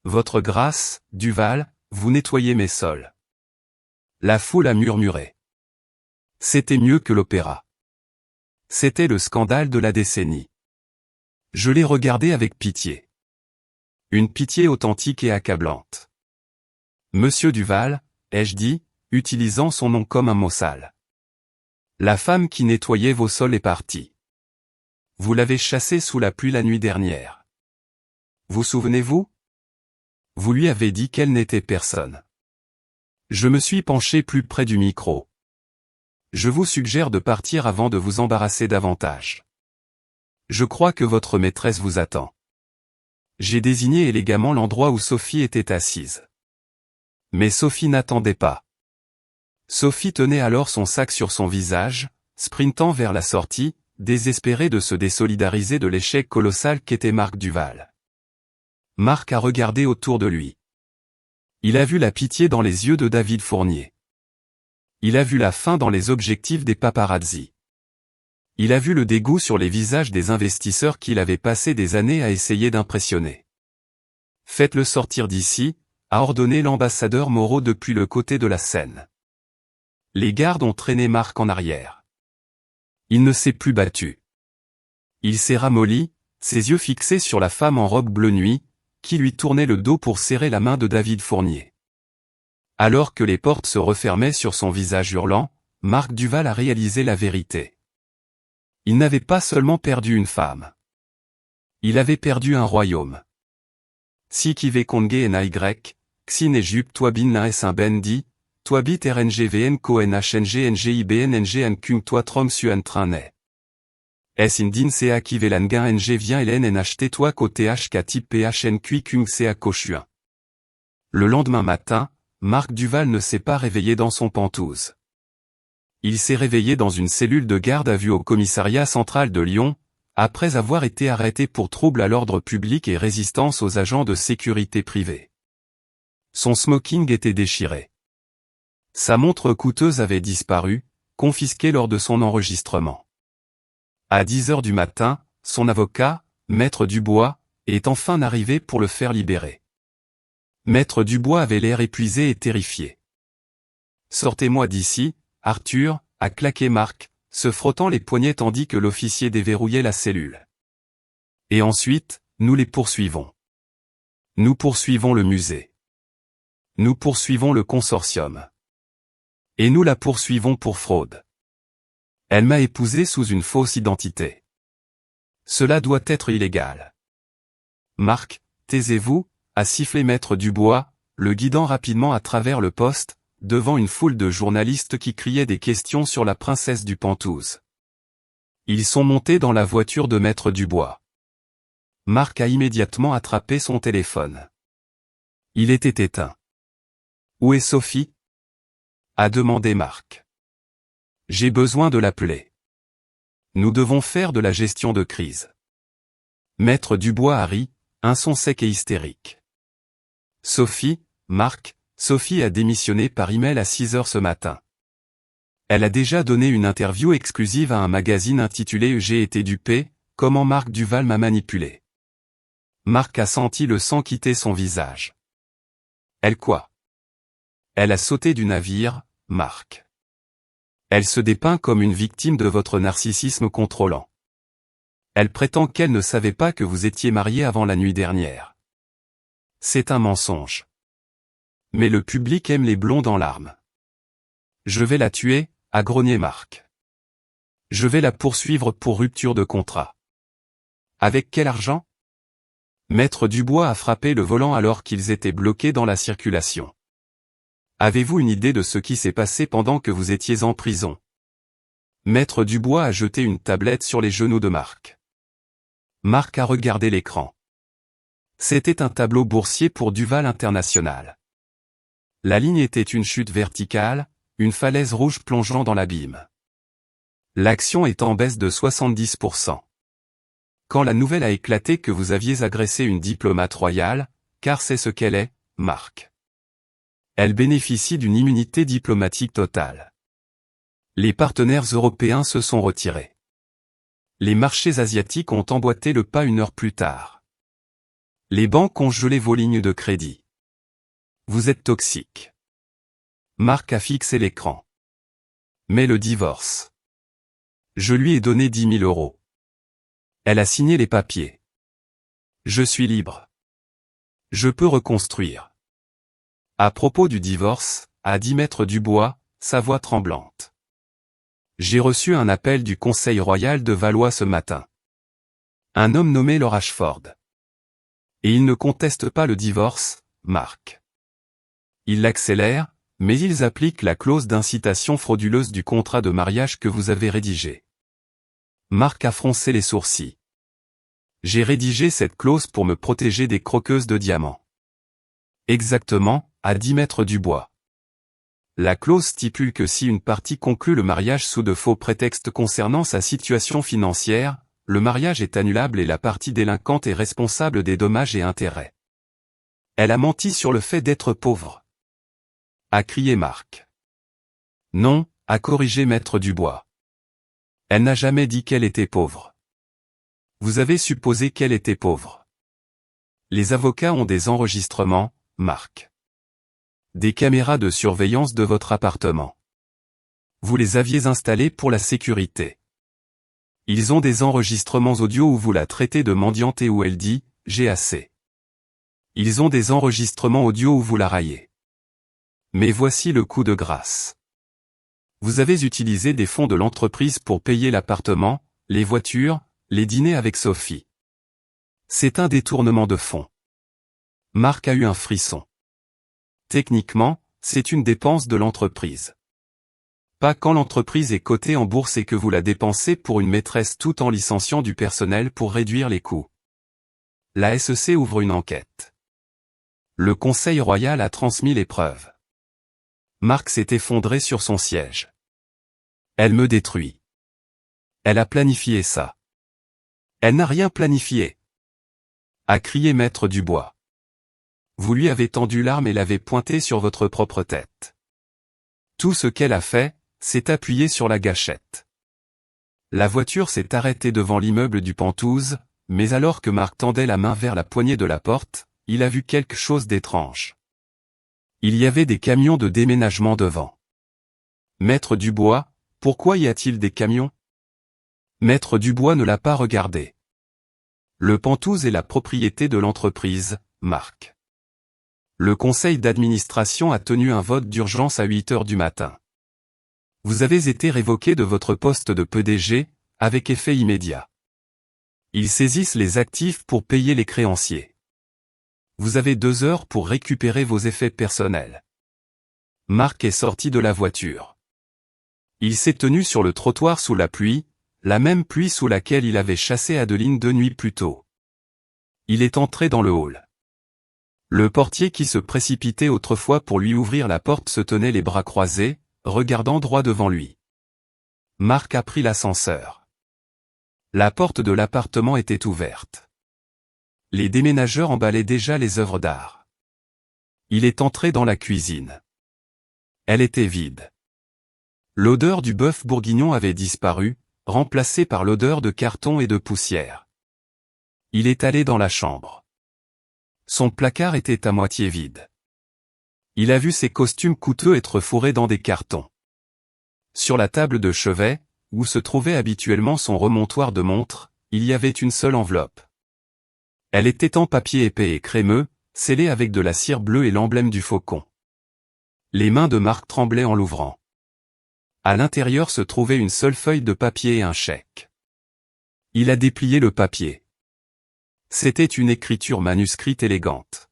Votre grâce, Duval, vous nettoyez mes sols. La foule a murmuré. C'était mieux que l'opéra. C'était le scandale de la décennie. Je l'ai regardé avec pitié. Une pitié authentique et accablante. Monsieur Duval, ai-je dit, utilisant son nom comme un mot sale. La femme qui nettoyait vos sols est partie. Vous l'avez chassée sous la pluie la nuit dernière. Vous souvenez-vous? Vous lui avez dit qu'elle n'était personne. Je me suis penché plus près du micro. Je vous suggère de partir avant de vous embarrasser davantage. Je crois que votre maîtresse vous attend. J'ai désigné élégamment l'endroit où Sophie était assise. Mais Sophie n'attendait pas. Sophie tenait alors son sac sur son visage, sprintant vers la sortie, désespérée de se désolidariser de l'échec colossal qu'était Marc Duval. Marc a regardé autour de lui. Il a vu la pitié dans les yeux de David Fournier. Il a vu la faim dans les objectifs des paparazzi. Il a vu le dégoût sur les visages des investisseurs qu'il avait passé des années à essayer d'impressionner. Faites-le sortir d'ici, a ordonné l'ambassadeur Moreau depuis le côté de la scène. Les gardes ont traîné Marc en arrière. Il ne s'est plus battu. Il s'est ramolli, ses yeux fixés sur la femme en robe bleu nuit, qui lui tournait le dos pour serrer la main de David Fournier. Alors que les portes se refermaient sur son visage hurlant, Marc Duval a réalisé la vérité. Il n'avait pas seulement perdu une femme. Il avait perdu un royaume. Si kive konge nay, xin Egypte toi bin na es un bendi, toi bit rngvn ko nhng ngibn kung toi trom suan train. Es indin ca kivelangan ng vient elen nht toi ko th katip phn kui kung ca kochuan. Le lendemain matin, Marc Duval ne s'est pas réveillé dans son pantouse. Il s'est réveillé dans une cellule de garde à vue au commissariat central de Lyon, après avoir été arrêté pour trouble à l'ordre public et résistance aux agents de sécurité privée. Son smoking était déchiré. Sa montre coûteuse avait disparu, confisquée lors de son enregistrement. À 10h du matin, son avocat, Maître Dubois, est enfin arrivé pour le faire libérer. Maître Dubois avait l'air épuisé et terrifié. « Sortez-moi d'ici, Arthur », a claqué Marc, se frottant les poignets tandis que l'officier déverrouillait la cellule. Et ensuite, nous les poursuivons. Nous poursuivons le musée. Nous poursuivons le consortium. Et nous la poursuivons pour fraude. Elle m'a épousé sous une fausse identité. Cela doit être illégal. Marc, taisez-vous, a sifflé Maître Dubois, le guidant rapidement à travers le poste, devant une foule de journalistes qui criaient des questions sur la princesse du Pantouse. Ils sont montés dans la voiture de Maître Dubois. Marc a immédiatement attrapé son téléphone. Il était éteint. « Où est Sophie ?» a demandé Marc. « J'ai besoin de l'appeler. Nous devons faire de la gestion de crise. » Maître Dubois a ri, un son sec et hystérique. « Sophie, Marc, Sophie a démissionné par email à 6h ce matin. Elle a déjà donné une interview exclusive à un magazine intitulé « J'ai été dupé, comment Marc Duval m'a manipulé ». Marc a senti le sang quitter son visage. Elle quoi? Elle a sauté du navire, Marc. Elle se dépeint comme une victime de votre narcissisme contrôlant. Elle prétend qu'elle ne savait pas que vous étiez marié avant la nuit dernière. C'est un mensonge. Mais le public aime les blonds en larmes. Je vais la tuer, a grogné Marc. Je vais la poursuivre pour rupture de contrat. Avec quel argent? Maître Dubois a frappé le volant alors qu'ils étaient bloqués dans la circulation. Avez-vous une idée de ce qui s'est passé pendant que vous étiez en prison? Maître Dubois a jeté une tablette sur les genoux de Marc. Marc a regardé l'écran. C'était un tableau boursier pour Duval International. La ligne était une chute verticale, une falaise rouge plongeant dans l'abîme. L'action est en baisse de 70%. Quand la nouvelle a éclaté que vous aviez agressé une diplomate royale, car c'est ce qu'elle est, Marc. Elle bénéficie d'une immunité diplomatique totale. Les partenaires européens se sont retirés. Les marchés asiatiques ont emboîté le pas 1 heure plus tard. Les banques ont gelé vos lignes de crédit. Vous êtes toxique. Marc a fixé l'écran. Mais le divorce. Je lui ai donné 10 000 euros. Elle a signé les papiers. Je suis libre. Je peux reconstruire. À propos du divorce, a dit Maître Dubois, sa voix tremblante. J'ai reçu un appel du Conseil royal de Valois ce matin. Un homme nommé Lord Ashford. Et il ne conteste pas le divorce, Marc. Ils l'accélèrent, mais ils appliquent la clause d'incitation frauduleuse du contrat de mariage que vous avez rédigé. Marc a froncé les sourcils. J'ai rédigé cette clause pour me protéger des croqueuses de diamants. Exactement, a dit Maître Dubois. La clause stipule que si une partie conclut le mariage sous de faux prétextes concernant sa situation financière, le mariage est annulable et la partie délinquante est responsable des dommages et intérêts. Elle a menti sur le fait d'être pauvre. A crié Marc. Non, a corrigé Maître Dubois. Elle n'a jamais dit qu'elle était pauvre. Vous avez supposé qu'elle était pauvre. Les avocats ont des enregistrements, Marc. Des caméras de surveillance de votre appartement. Vous les aviez installées pour la sécurité. Ils ont des enregistrements audio où vous la traitez de mendiante et où elle dit « j'ai assez ». Ils ont des enregistrements audio où vous la raillez. Mais voici le coup de grâce. Vous avez utilisé des fonds de l'entreprise pour payer l'appartement, les voitures, les dîners avec Sophie. C'est un détournement de fonds. Marc a eu un frisson. Techniquement, c'est une dépense de l'entreprise. Pas quand l'entreprise est cotée en bourse et que vous la dépensez pour une maîtresse tout en licenciant du personnel pour réduire les coûts. La SEC ouvre une enquête. Le Conseil royal a transmis les preuves. Marc s'est effondré sur son siège. Elle me détruit. Elle a planifié ça. Elle n'a rien planifié. A crié Maître Dubois. Vous lui avez tendu l'arme et l'avez pointée sur votre propre tête. Tout ce qu'elle a fait, c'est appuyer sur la gâchette. La voiture s'est arrêtée devant l'immeuble du Penthouse, mais alors que Marc tendait la main vers la poignée de la porte, il a vu quelque chose d'étrange. Il y avait des camions de déménagement devant. Maître Dubois, pourquoi y a-t-il des camions? Maître Dubois ne l'a pas regardé. Le Penthouse est la propriété de l'entreprise, Marc. Le conseil d'administration a tenu un vote d'urgence à 8 heures du matin. Vous avez été révoqué de votre poste de PDG, avec effet immédiat. Ils saisissent les actifs pour payer les créanciers. Vous avez 2 heures pour récupérer vos effets personnels. Marc est sorti de la voiture. Il s'est tenu sur le trottoir sous la pluie, la même pluie sous laquelle il avait chassé Adeline 2 nuits plus tôt. Il est entré dans le hall. Le portier qui se précipitait autrefois pour lui ouvrir la porte se tenait les bras croisés, regardant droit devant lui. Marc a pris l'ascenseur. La porte de l'appartement était ouverte. Les déménageurs emballaient déjà les œuvres d'art. Il est entré dans la cuisine. Elle était vide. L'odeur du bœuf bourguignon avait disparu, remplacée par l'odeur de carton et de poussière. Il est allé dans la chambre. Son placard était à moitié vide. Il a vu ses costumes coûteux être fourrés dans des cartons. Sur la table de chevet, où se trouvait habituellement son remontoir de montre, il y avait une seule enveloppe. Elle était en papier épais et crémeux, scellée avec de la cire bleue et l'emblème du faucon. Les mains de Marc tremblaient en l'ouvrant. À l'intérieur se trouvait une seule feuille de papier et un chèque. Il a déplié le papier. C'était une écriture manuscrite élégante.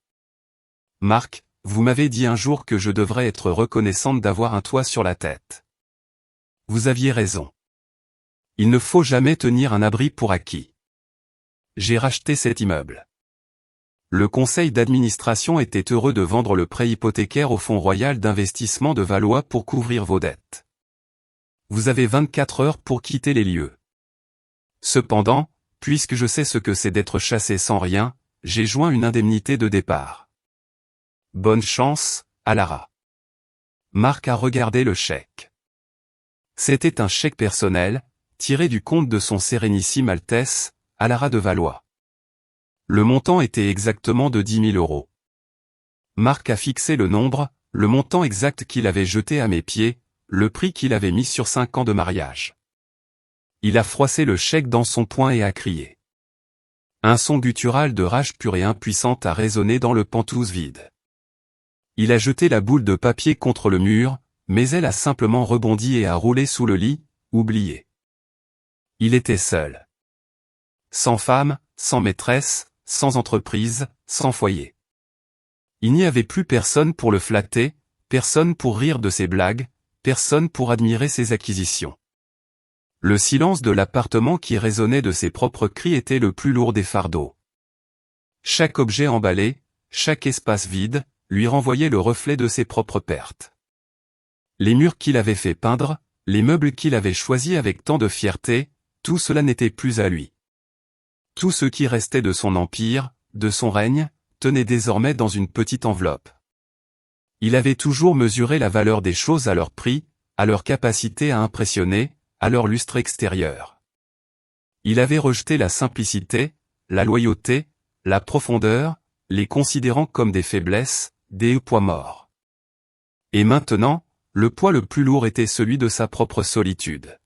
Marc, vous m'avez dit un jour que je devrais être reconnaissante d'avoir un toit sur la tête. Vous aviez raison. Il ne faut jamais tenir un abri pour acquis. J'ai racheté cet immeuble. Le conseil d'administration était heureux de vendre le prêt hypothécaire au Fonds royal d'investissement de Valois pour couvrir vos dettes. Vous avez 24 heures pour quitter les lieux. Cependant, puisque je sais ce que c'est d'être chassé sans rien, j'ai joint une indemnité de départ. Bonne chance, Alara. Marc a regardé le chèque. C'était un chèque personnel, tiré du compte de son Sérénissime Altesse, Alara de Valois. Le montant était exactement de 10 000 euros. Marc a fixé le nombre, le montant exact qu'il avait jeté à mes pieds, le prix qu'il avait mis sur 5 ans de mariage. Il a froissé le chèque dans son poing et a crié. Un son guttural de rage pure et impuissante a résonné dans le Penthouse vide. Il a jeté la boule de papier contre le mur, mais elle a simplement rebondi et a roulé sous le lit, oublié. Il était seul. Sans femme, sans maîtresse, sans entreprise, sans foyer. Il n'y avait plus personne pour le flatter, personne pour rire de ses blagues, personne pour admirer ses acquisitions. Le silence de l'appartement qui résonnait de ses propres cris était le plus lourd des fardeaux. Chaque objet emballé, chaque espace vide, lui renvoyait le reflet de ses propres pertes. Les murs qu'il avait fait peindre, les meubles qu'il avait choisis avec tant de fierté, tout cela n'était plus à lui. Tout ce qui restait de son empire, de son règne, tenait désormais dans une petite enveloppe. Il avait toujours mesuré la valeur des choses à leur prix, à leur capacité à impressionner, à leur lustre extérieur. Il avait rejeté la simplicité, la loyauté, la profondeur, les considérant comme des faiblesses, des poids morts. Et maintenant, le poids le plus lourd était celui de sa propre solitude.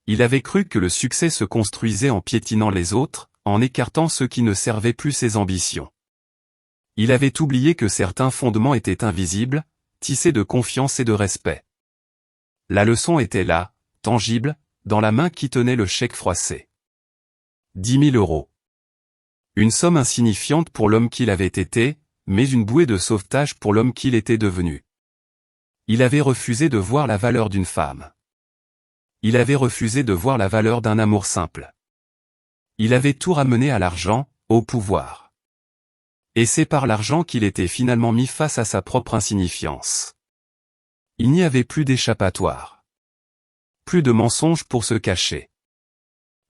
Il avait cru que le succès se construisait en piétinant les autres, en écartant ceux qui ne servaient plus ses ambitions. Il avait oublié que certains fondements étaient invisibles, tissés de confiance et de respect. La leçon était là, tangible, dans la main qui tenait le chèque froissé. 10 000 euros. Une somme insignifiante pour l'homme qu'il avait été, mais une bouée de sauvetage pour l'homme qu'il était devenu. Il avait refusé de voir la valeur d'une femme. Il avait refusé de voir la valeur d'un amour simple. Il avait tout ramené à l'argent, au pouvoir. Et c'est par l'argent qu'il était finalement mis face à sa propre insignifiance. Il n'y avait plus d'échappatoire. Plus de mensonges pour se cacher.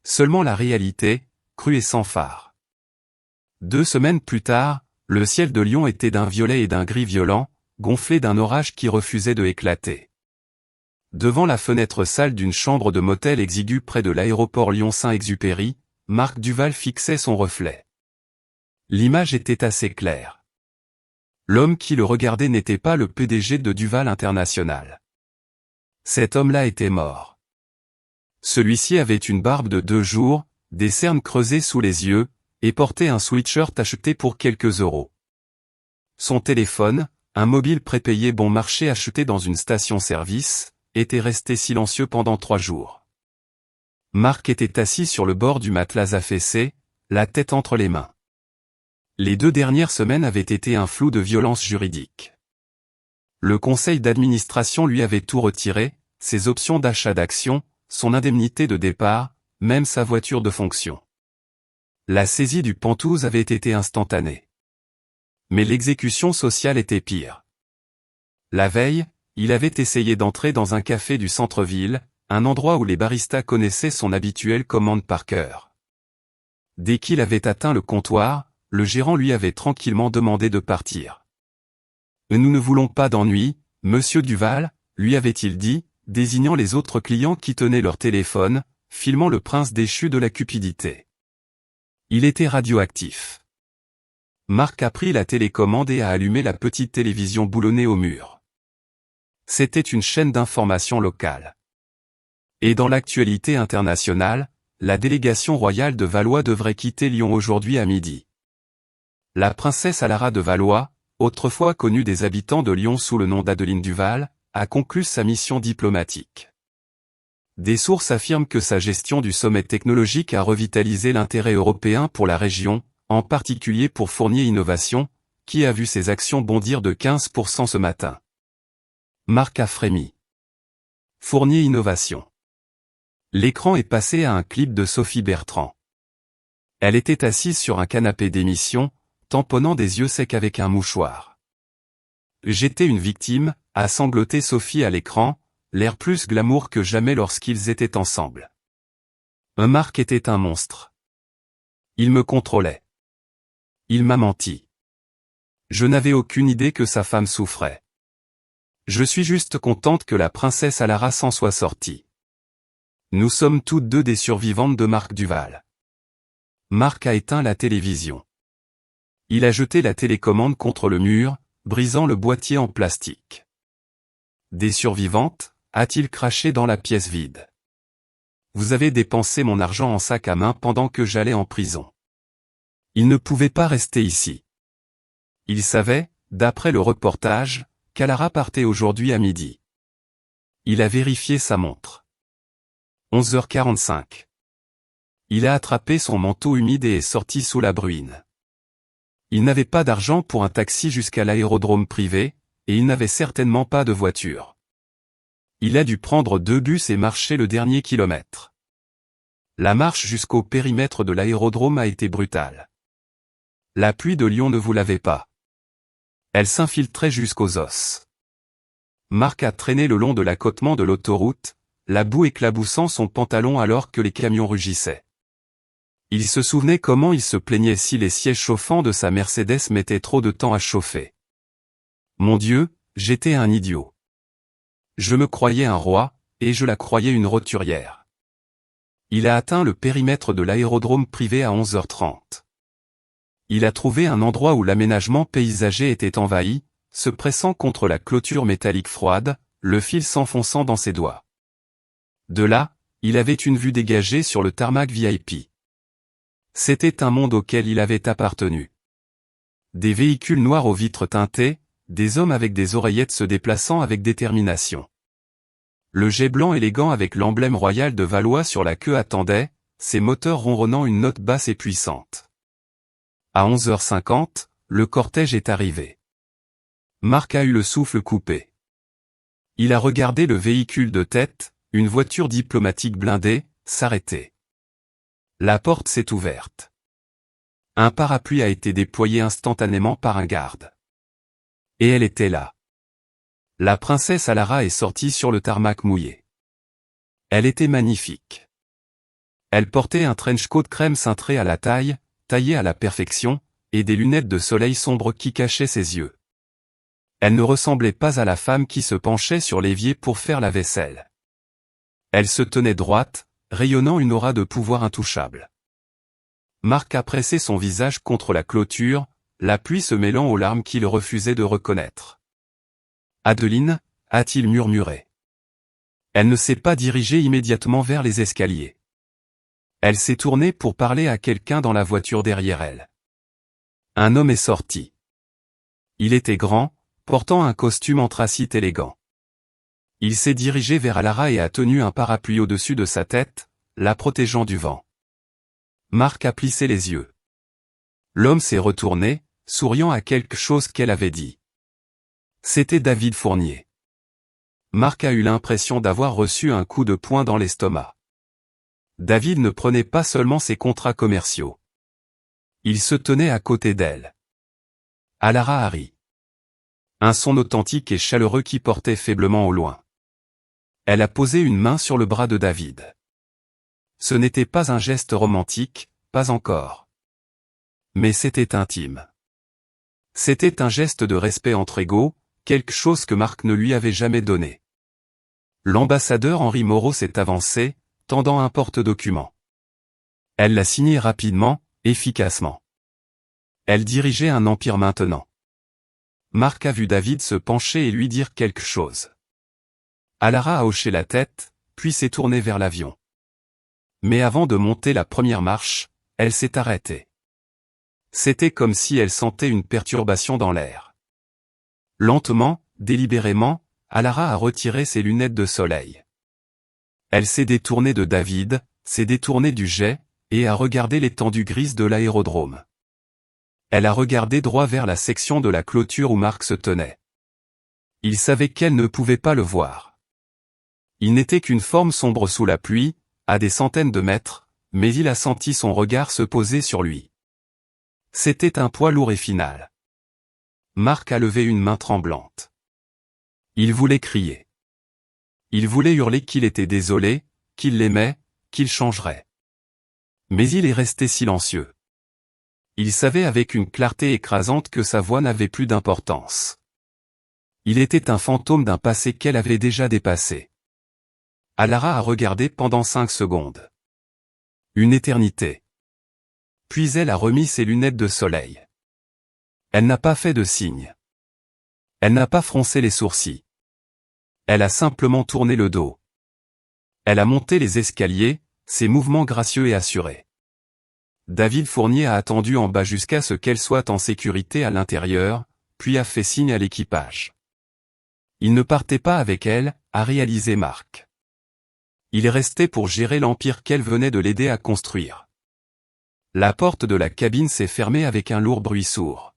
Seulement la réalité, crue et sans phare. 2 semaines plus tard, le ciel de Lyon était d'un violet et d'un gris violent, gonflé d'un orage qui refusait de éclater. Devant la fenêtre sale d'une chambre de motel exiguë près de l'aéroport Lyon-Saint-Exupéry, Marc Duval fixait son reflet. L'image était assez claire. L'homme qui le regardait n'était pas le PDG de Duval International. Cet homme-là était mort. Celui-ci avait une barbe de 2 jours, des cernes creusées sous les yeux, et portait un sweatshirt acheté pour quelques euros. Son téléphone, un mobile prépayé bon marché acheté dans une station-service, était resté silencieux pendant 3 jours. Marc était assis sur le bord du matelas affaissé, la tête entre les mains. Les 2 dernières semaines avaient été un flou de violence juridique. Le conseil d'administration lui avait tout retiré, ses options d'achat d'actions, son indemnité de départ, même sa voiture de fonction. La saisie du Penthouse avait été instantanée. Mais l'exécution sociale était pire. La veille, il avait essayé d'entrer dans un café du centre-ville, un endroit où les baristas connaissaient son habituelle commande par cœur. Dès qu'il avait atteint le comptoir, le gérant lui avait tranquillement demandé de partir. « Nous ne voulons pas d'ennui, monsieur Duval », lui avait-il dit, désignant les autres clients qui tenaient leur téléphone, filmant le prince déchu de la cupidité. Il était radioactif. Marc a pris la télécommande et a allumé la petite télévision boulonnée au mur. C'était une chaîne d'information locale. Et dans l'actualité internationale, la délégation royale de Valois devrait quitter Lyon aujourd'hui à midi. La princesse Alara de Valois, autrefois connue des habitants de Lyon sous le nom d'Adeline Duval, a conclu sa mission diplomatique. Des sources affirment que sa gestion du sommet technologique a revitalisé l'intérêt européen pour la région, en particulier pour Fournier Innovation, qui a vu ses actions bondir de 15% ce matin. Marc a frémi. Fournier Innovation. L'écran est passé à un clip de Sophie Bertrand. Elle était assise sur un canapé d'émission, tamponnant des yeux secs avec un mouchoir. J'étais une victime, a sangloté Sophie à l'écran, l'air plus glamour que jamais lorsqu'ils étaient ensemble. Marc était un monstre. Il me contrôlait. Il m'a menti. Je n'avais aucune idée que sa femme souffrait. Je suis juste contente que la princesse Alara s'en soit sortie. Nous sommes toutes deux des survivantes de Marc Duval. Marc a éteint la télévision. Il a jeté la télécommande contre le mur, brisant le boîtier en plastique. Des survivantes, a-t-il craché dans la pièce vide. Vous avez dépensé mon argent en sac à main pendant que j'allais en prison. Il ne pouvait pas rester ici. Il savait, d'après le reportage, qu'Alara partait aujourd'hui à midi. Il a vérifié sa montre. 11h45. Il a attrapé son manteau humide et est sorti sous la bruine. Il n'avait pas d'argent pour un taxi jusqu'à l'aérodrome privé, et il n'avait certainement pas de voiture. Il a dû prendre 2 bus et marcher le dernier kilomètre. La marche jusqu'au périmètre de l'aérodrome a été brutale. La pluie de Lyon ne vous l'avait pas. Elle s'infiltrait jusqu'aux os. Marc a traîné le long de l'accotement de l'autoroute, la boue éclaboussant son pantalon alors que les camions rugissaient. Il se souvenait comment il se plaignait si les sièges chauffants de sa Mercedes mettaient trop de temps à chauffer. Mon Dieu, j'étais un idiot. Je me croyais un roi, et je la croyais une roturière. Il a atteint le périmètre de l'aérodrome privé à 11h30. Il a trouvé un endroit où l'aménagement paysager était envahi, se pressant contre la clôture métallique froide, le fil s'enfonçant dans ses doigts. De là, il avait une vue dégagée sur le tarmac VIP. C'était un monde auquel il avait appartenu. Des véhicules noirs aux vitres teintées, des hommes avec des oreillettes se déplaçant avec détermination. Le jet blanc élégant avec l'emblème royal de Valois sur la queue attendait, ses moteurs ronronnant une note basse et puissante. À 11h50, le cortège est arrivé. Marc a eu le souffle coupé. Il a regardé le véhicule de tête, une voiture diplomatique blindée, s'arrêter. La porte s'est ouverte. Un parapluie a été déployé instantanément par un garde. Et elle était là. La princesse Alara est sortie sur le tarmac mouillé. Elle était magnifique. Elle portait un trench coat crème cintré à la taille, taillé à la perfection, et des lunettes de soleil sombre qui cachaient ses yeux. Elle ne ressemblait pas à la femme qui se penchait sur l'évier pour faire la vaisselle. Elle se tenait droite, rayonnant une aura de pouvoir intouchable. Marc a pressé son visage contre la clôture, la pluie se mêlant aux larmes qu'il refusait de reconnaître. « Adeline » a-t-il murmuré. Elle ne s'est pas dirigée immédiatement vers les escaliers. Elle s'est tournée pour parler à quelqu'un dans la voiture derrière elle. Un homme est sorti. Il était grand, portant un costume anthracite élégant. Il s'est dirigé vers Alara et a tenu un parapluie au-dessus de sa tête, la protégeant du vent. Marc a plissé les yeux. L'homme s'est retourné, souriant à quelque chose qu'elle avait dit. C'était David Fournier. Marc a eu l'impression d'avoir reçu un coup de poing dans l'estomac. David ne prenait pas seulement ses contrats commerciaux. Il se tenait à côté d'elle. Alara a ri. Un son authentique et chaleureux qui portait faiblement au loin. Elle a posé une main sur le bras de David. Ce n'était pas un geste romantique, pas encore. Mais c'était intime. C'était un geste de respect entre égaux, quelque chose que Marc ne lui avait jamais donné. L'ambassadeur Henri Moreau s'est avancé, tendant un porte-document. Elle l'a signé rapidement, efficacement. Elle dirigeait un empire maintenant. Marc a vu David se pencher et lui dire quelque chose. Alara a hoché la tête, puis s'est tournée vers l'avion. Mais avant de monter la première marche, elle s'est arrêtée. C'était comme si elle sentait une perturbation dans l'air. Lentement, délibérément, Alara a retiré ses lunettes de soleil. Elle s'est détournée de David, s'est détournée du jet, et a regardé l'étendue grise de l'aérodrome. Elle a regardé droit vers la section de la clôture où Marc se tenait. Il savait qu'elle ne pouvait pas le voir. Il n'était qu'une forme sombre sous la pluie, à des centaines de mètres, mais il a senti son regard se poser sur lui. C'était un poids lourd et final. Marc a levé une main tremblante. Il voulait crier. Il voulait hurler qu'il était désolé, qu'il l'aimait, qu'il changerait. Mais il est resté silencieux. Il savait avec une clarté écrasante que sa voix n'avait plus d'importance. Il était un fantôme d'un passé qu'elle avait déjà dépassé. Alara a regardé pendant 5 secondes. Une éternité. Puis elle a remis ses lunettes de soleil. Elle n'a pas fait de signe. Elle n'a pas froncé les sourcils. Elle a simplement tourné le dos. Elle a monté les escaliers, ses mouvements gracieux et assurés. David Fournier a attendu en bas jusqu'à ce qu'elle soit en sécurité à l'intérieur, puis a fait signe à l'équipage. Il ne partait pas avec elle, a réalisé Marc. Il est resté pour gérer l'empire qu'elle venait de l'aider à construire. La porte de la cabine s'est fermée avec un lourd bruit sourd.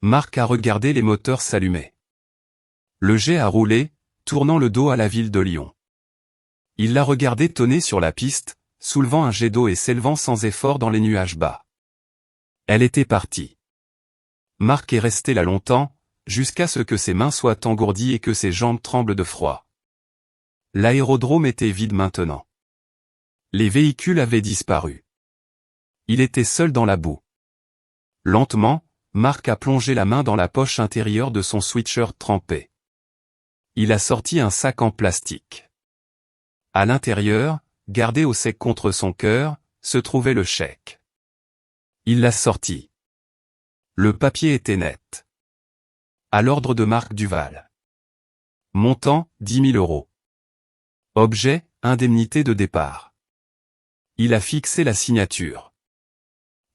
Marc a regardé les moteurs s'allumer. Le jet a roulé, tournant le dos à la ville de Lyon. Il l'a regardé tonner sur la piste, soulevant un jet d'eau et s'élevant sans effort dans les nuages bas. Elle était partie. Marc est resté là longtemps, jusqu'à ce que ses mains soient engourdies et que ses jambes tremblent de froid. L'aérodrome était vide maintenant. Les véhicules avaient disparu. Il était seul dans la boue. Lentement, Marc a plongé la main dans la poche intérieure de son sweatshirt trempé. Il a sorti un sac en plastique. À l'intérieur, gardé au sec contre son cœur, se trouvait le chèque. Il l'a sorti. Le papier était net. À l'ordre de Marc Duval. Montant, 10 000 €. Objet, indemnité de départ. Il a fixé la signature.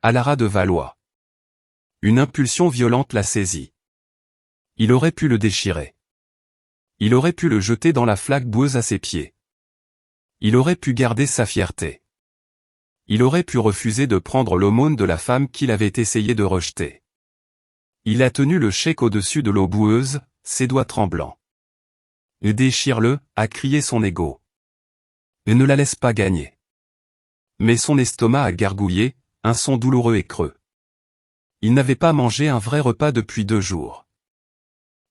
Alara de Valois. Une impulsion violente l'a saisi. Il aurait pu le déchirer. Il aurait pu le jeter dans la flaque boueuse à ses pieds. Il aurait pu garder sa fierté. Il aurait pu refuser de prendre l'aumône de la femme qu'il avait essayé de rejeter. Il a tenu le chèque au-dessus de l'eau boueuse, ses doigts tremblants. « Déchire-le » a crié son ego. « Ne la laisse pas gagner. » Mais son estomac a gargouillé, un son douloureux et creux. Il n'avait pas mangé un vrai repas depuis 2 jours.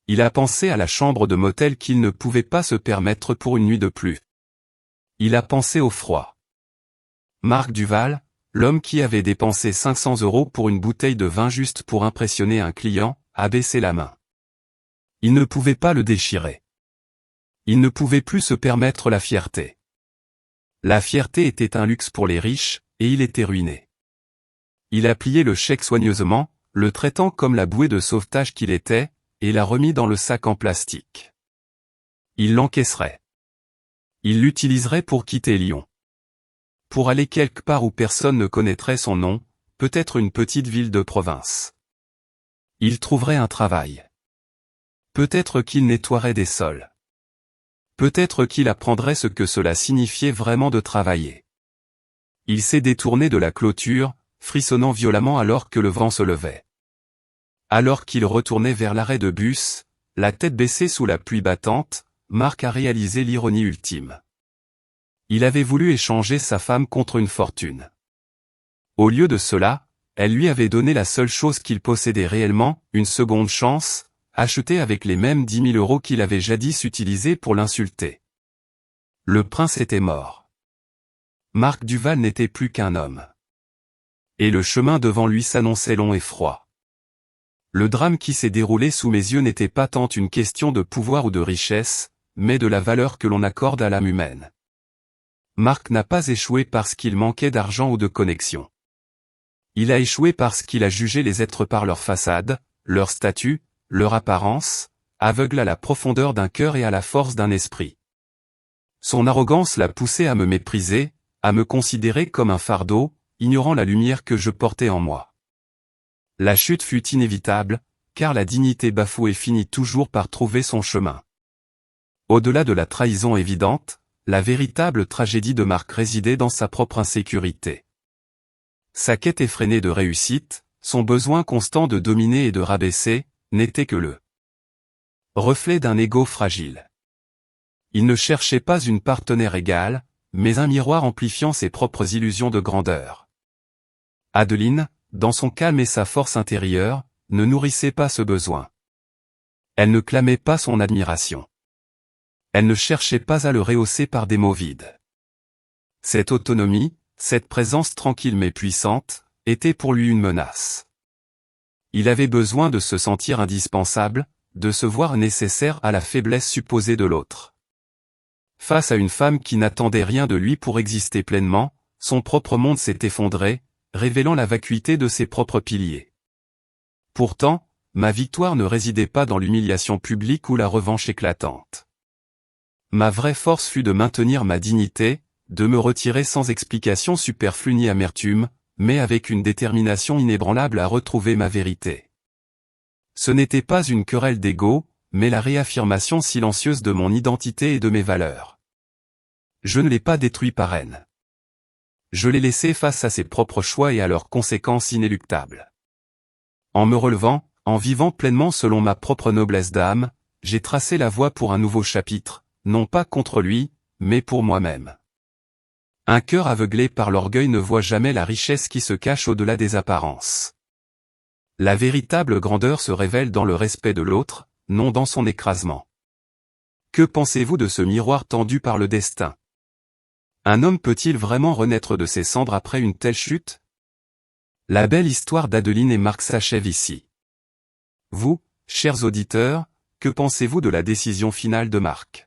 Il a pensé à la chambre de motel qu'il ne pouvait pas se permettre pour une nuit de plus. Il a pensé au froid. Marc Duval, l'homme qui avait dépensé 500 € pour une bouteille de vin juste pour impressionner un client, a baissé la main. Il ne pouvait pas le déchirer. Il ne pouvait plus se permettre la fierté. La fierté était un luxe pour les riches, et il était ruiné. Il a plié le chèque soigneusement, le traitant comme la bouée de sauvetage qu'il était, et l'a remis dans le sac en plastique. Il l'encaisserait. Il l'utiliserait pour quitter Lyon. Pour aller quelque part où personne ne connaîtrait son nom, peut-être une petite ville de province. Il trouverait un travail. Peut-être qu'il nettoierait des sols. Peut-être qu'il apprendrait ce que cela signifiait vraiment de travailler. Il s'est détourné de la clôture, frissonnant violemment alors que le vent se levait. Alors qu'il retournait vers l'arrêt de bus, la tête baissée sous la pluie battante, Marc a réalisé l'ironie ultime. Il avait voulu échanger sa femme contre une fortune. Au lieu de cela, elle lui avait donné la seule chose qu'il possédait réellement, une seconde chance, achetée avec les mêmes 10 000 € qu'il avait jadis utilisés pour l'insulter. Le prince était mort. Marc Duval n'était plus qu'un homme. Et le chemin devant lui s'annonçait long et froid. Le drame qui s'est déroulé sous mes yeux n'était pas tant une question de pouvoir ou de richesse, mais de la valeur que l'on accorde à l'âme humaine. Marc n'a pas échoué parce qu'il manquait d'argent ou de connexion. Il a échoué parce qu'il a jugé les êtres par leur façade, leur statut, leur apparence, aveugle à la profondeur d'un cœur et à la force d'un esprit. Son arrogance l'a poussé à me mépriser, à me considérer comme un fardeau, ignorant la lumière que je portais en moi. La chute fut inévitable, car la dignité bafouée finit toujours par trouver son chemin. Au-delà de la trahison évidente, la véritable tragédie de Marc résidait dans sa propre insécurité. Sa quête effrénée de réussite, son besoin constant de dominer et de rabaisser, n'était que le reflet d'un ego fragile. Il ne cherchait pas une partenaire égale, mais un miroir amplifiant ses propres illusions de grandeur. Adeline, dans son calme et sa force intérieure, ne nourrissait pas ce besoin. Elle ne clamait pas son admiration. Elle ne cherchait pas à le rehausser par des mots vides. Cette autonomie, cette présence tranquille mais puissante, était pour lui une menace. Il avait besoin de se sentir indispensable, de se voir nécessaire à la faiblesse supposée de l'autre. Face à une femme qui n'attendait rien de lui pour exister pleinement, son propre monde s'est effondré, révélant la vacuité de ses propres piliers. Pourtant, ma victoire ne résidait pas dans l'humiliation publique ou la revanche éclatante. Ma vraie force fut de maintenir ma dignité, de me retirer sans explication superflue ni amertume, mais avec une détermination inébranlable à retrouver ma vérité. Ce n'était pas une querelle d'ego, mais la réaffirmation silencieuse de mon identité et de mes valeurs. Je ne l'ai pas détruit par haine. Je l'ai laissé face à ses propres choix et à leurs conséquences inéluctables. En me relevant, en vivant pleinement selon ma propre noblesse d'âme, j'ai tracé la voie pour un nouveau chapitre, non pas contre lui, mais pour moi-même. Un cœur aveuglé par l'orgueil ne voit jamais la richesse qui se cache au-delà des apparences. La véritable grandeur se révèle dans le respect de l'autre, non dans son écrasement. Que pensez-vous de ce miroir tendu par le destin? Un homme peut-il vraiment renaître de ses cendres après une telle chute? La belle histoire d'Adeline et Marc s'achève ici. Vous, chers auditeurs, que pensez-vous de la décision finale de Marc?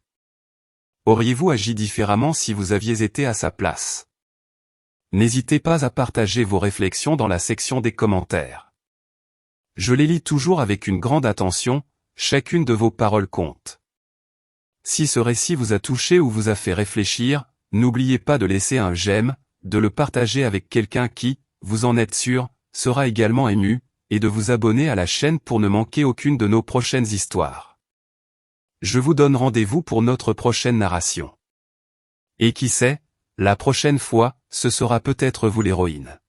Auriez-vous agi différemment si vous aviez été à sa place? N'hésitez pas à partager vos réflexions dans la section des commentaires. Je les lis toujours avec une grande attention, chacune de vos paroles compte. Si ce récit vous a touché ou vous a fait réfléchir, N'oubliez pas de laisser un j'aime, de le partager avec quelqu'un qui, vous en êtes sûr, sera également ému, et de vous abonner à la chaîne pour ne manquer aucune de nos prochaines histoires. Je vous donne rendez-vous pour notre prochaine narration. Et qui sait, la prochaine fois, ce sera peut-être vous l'héroïne.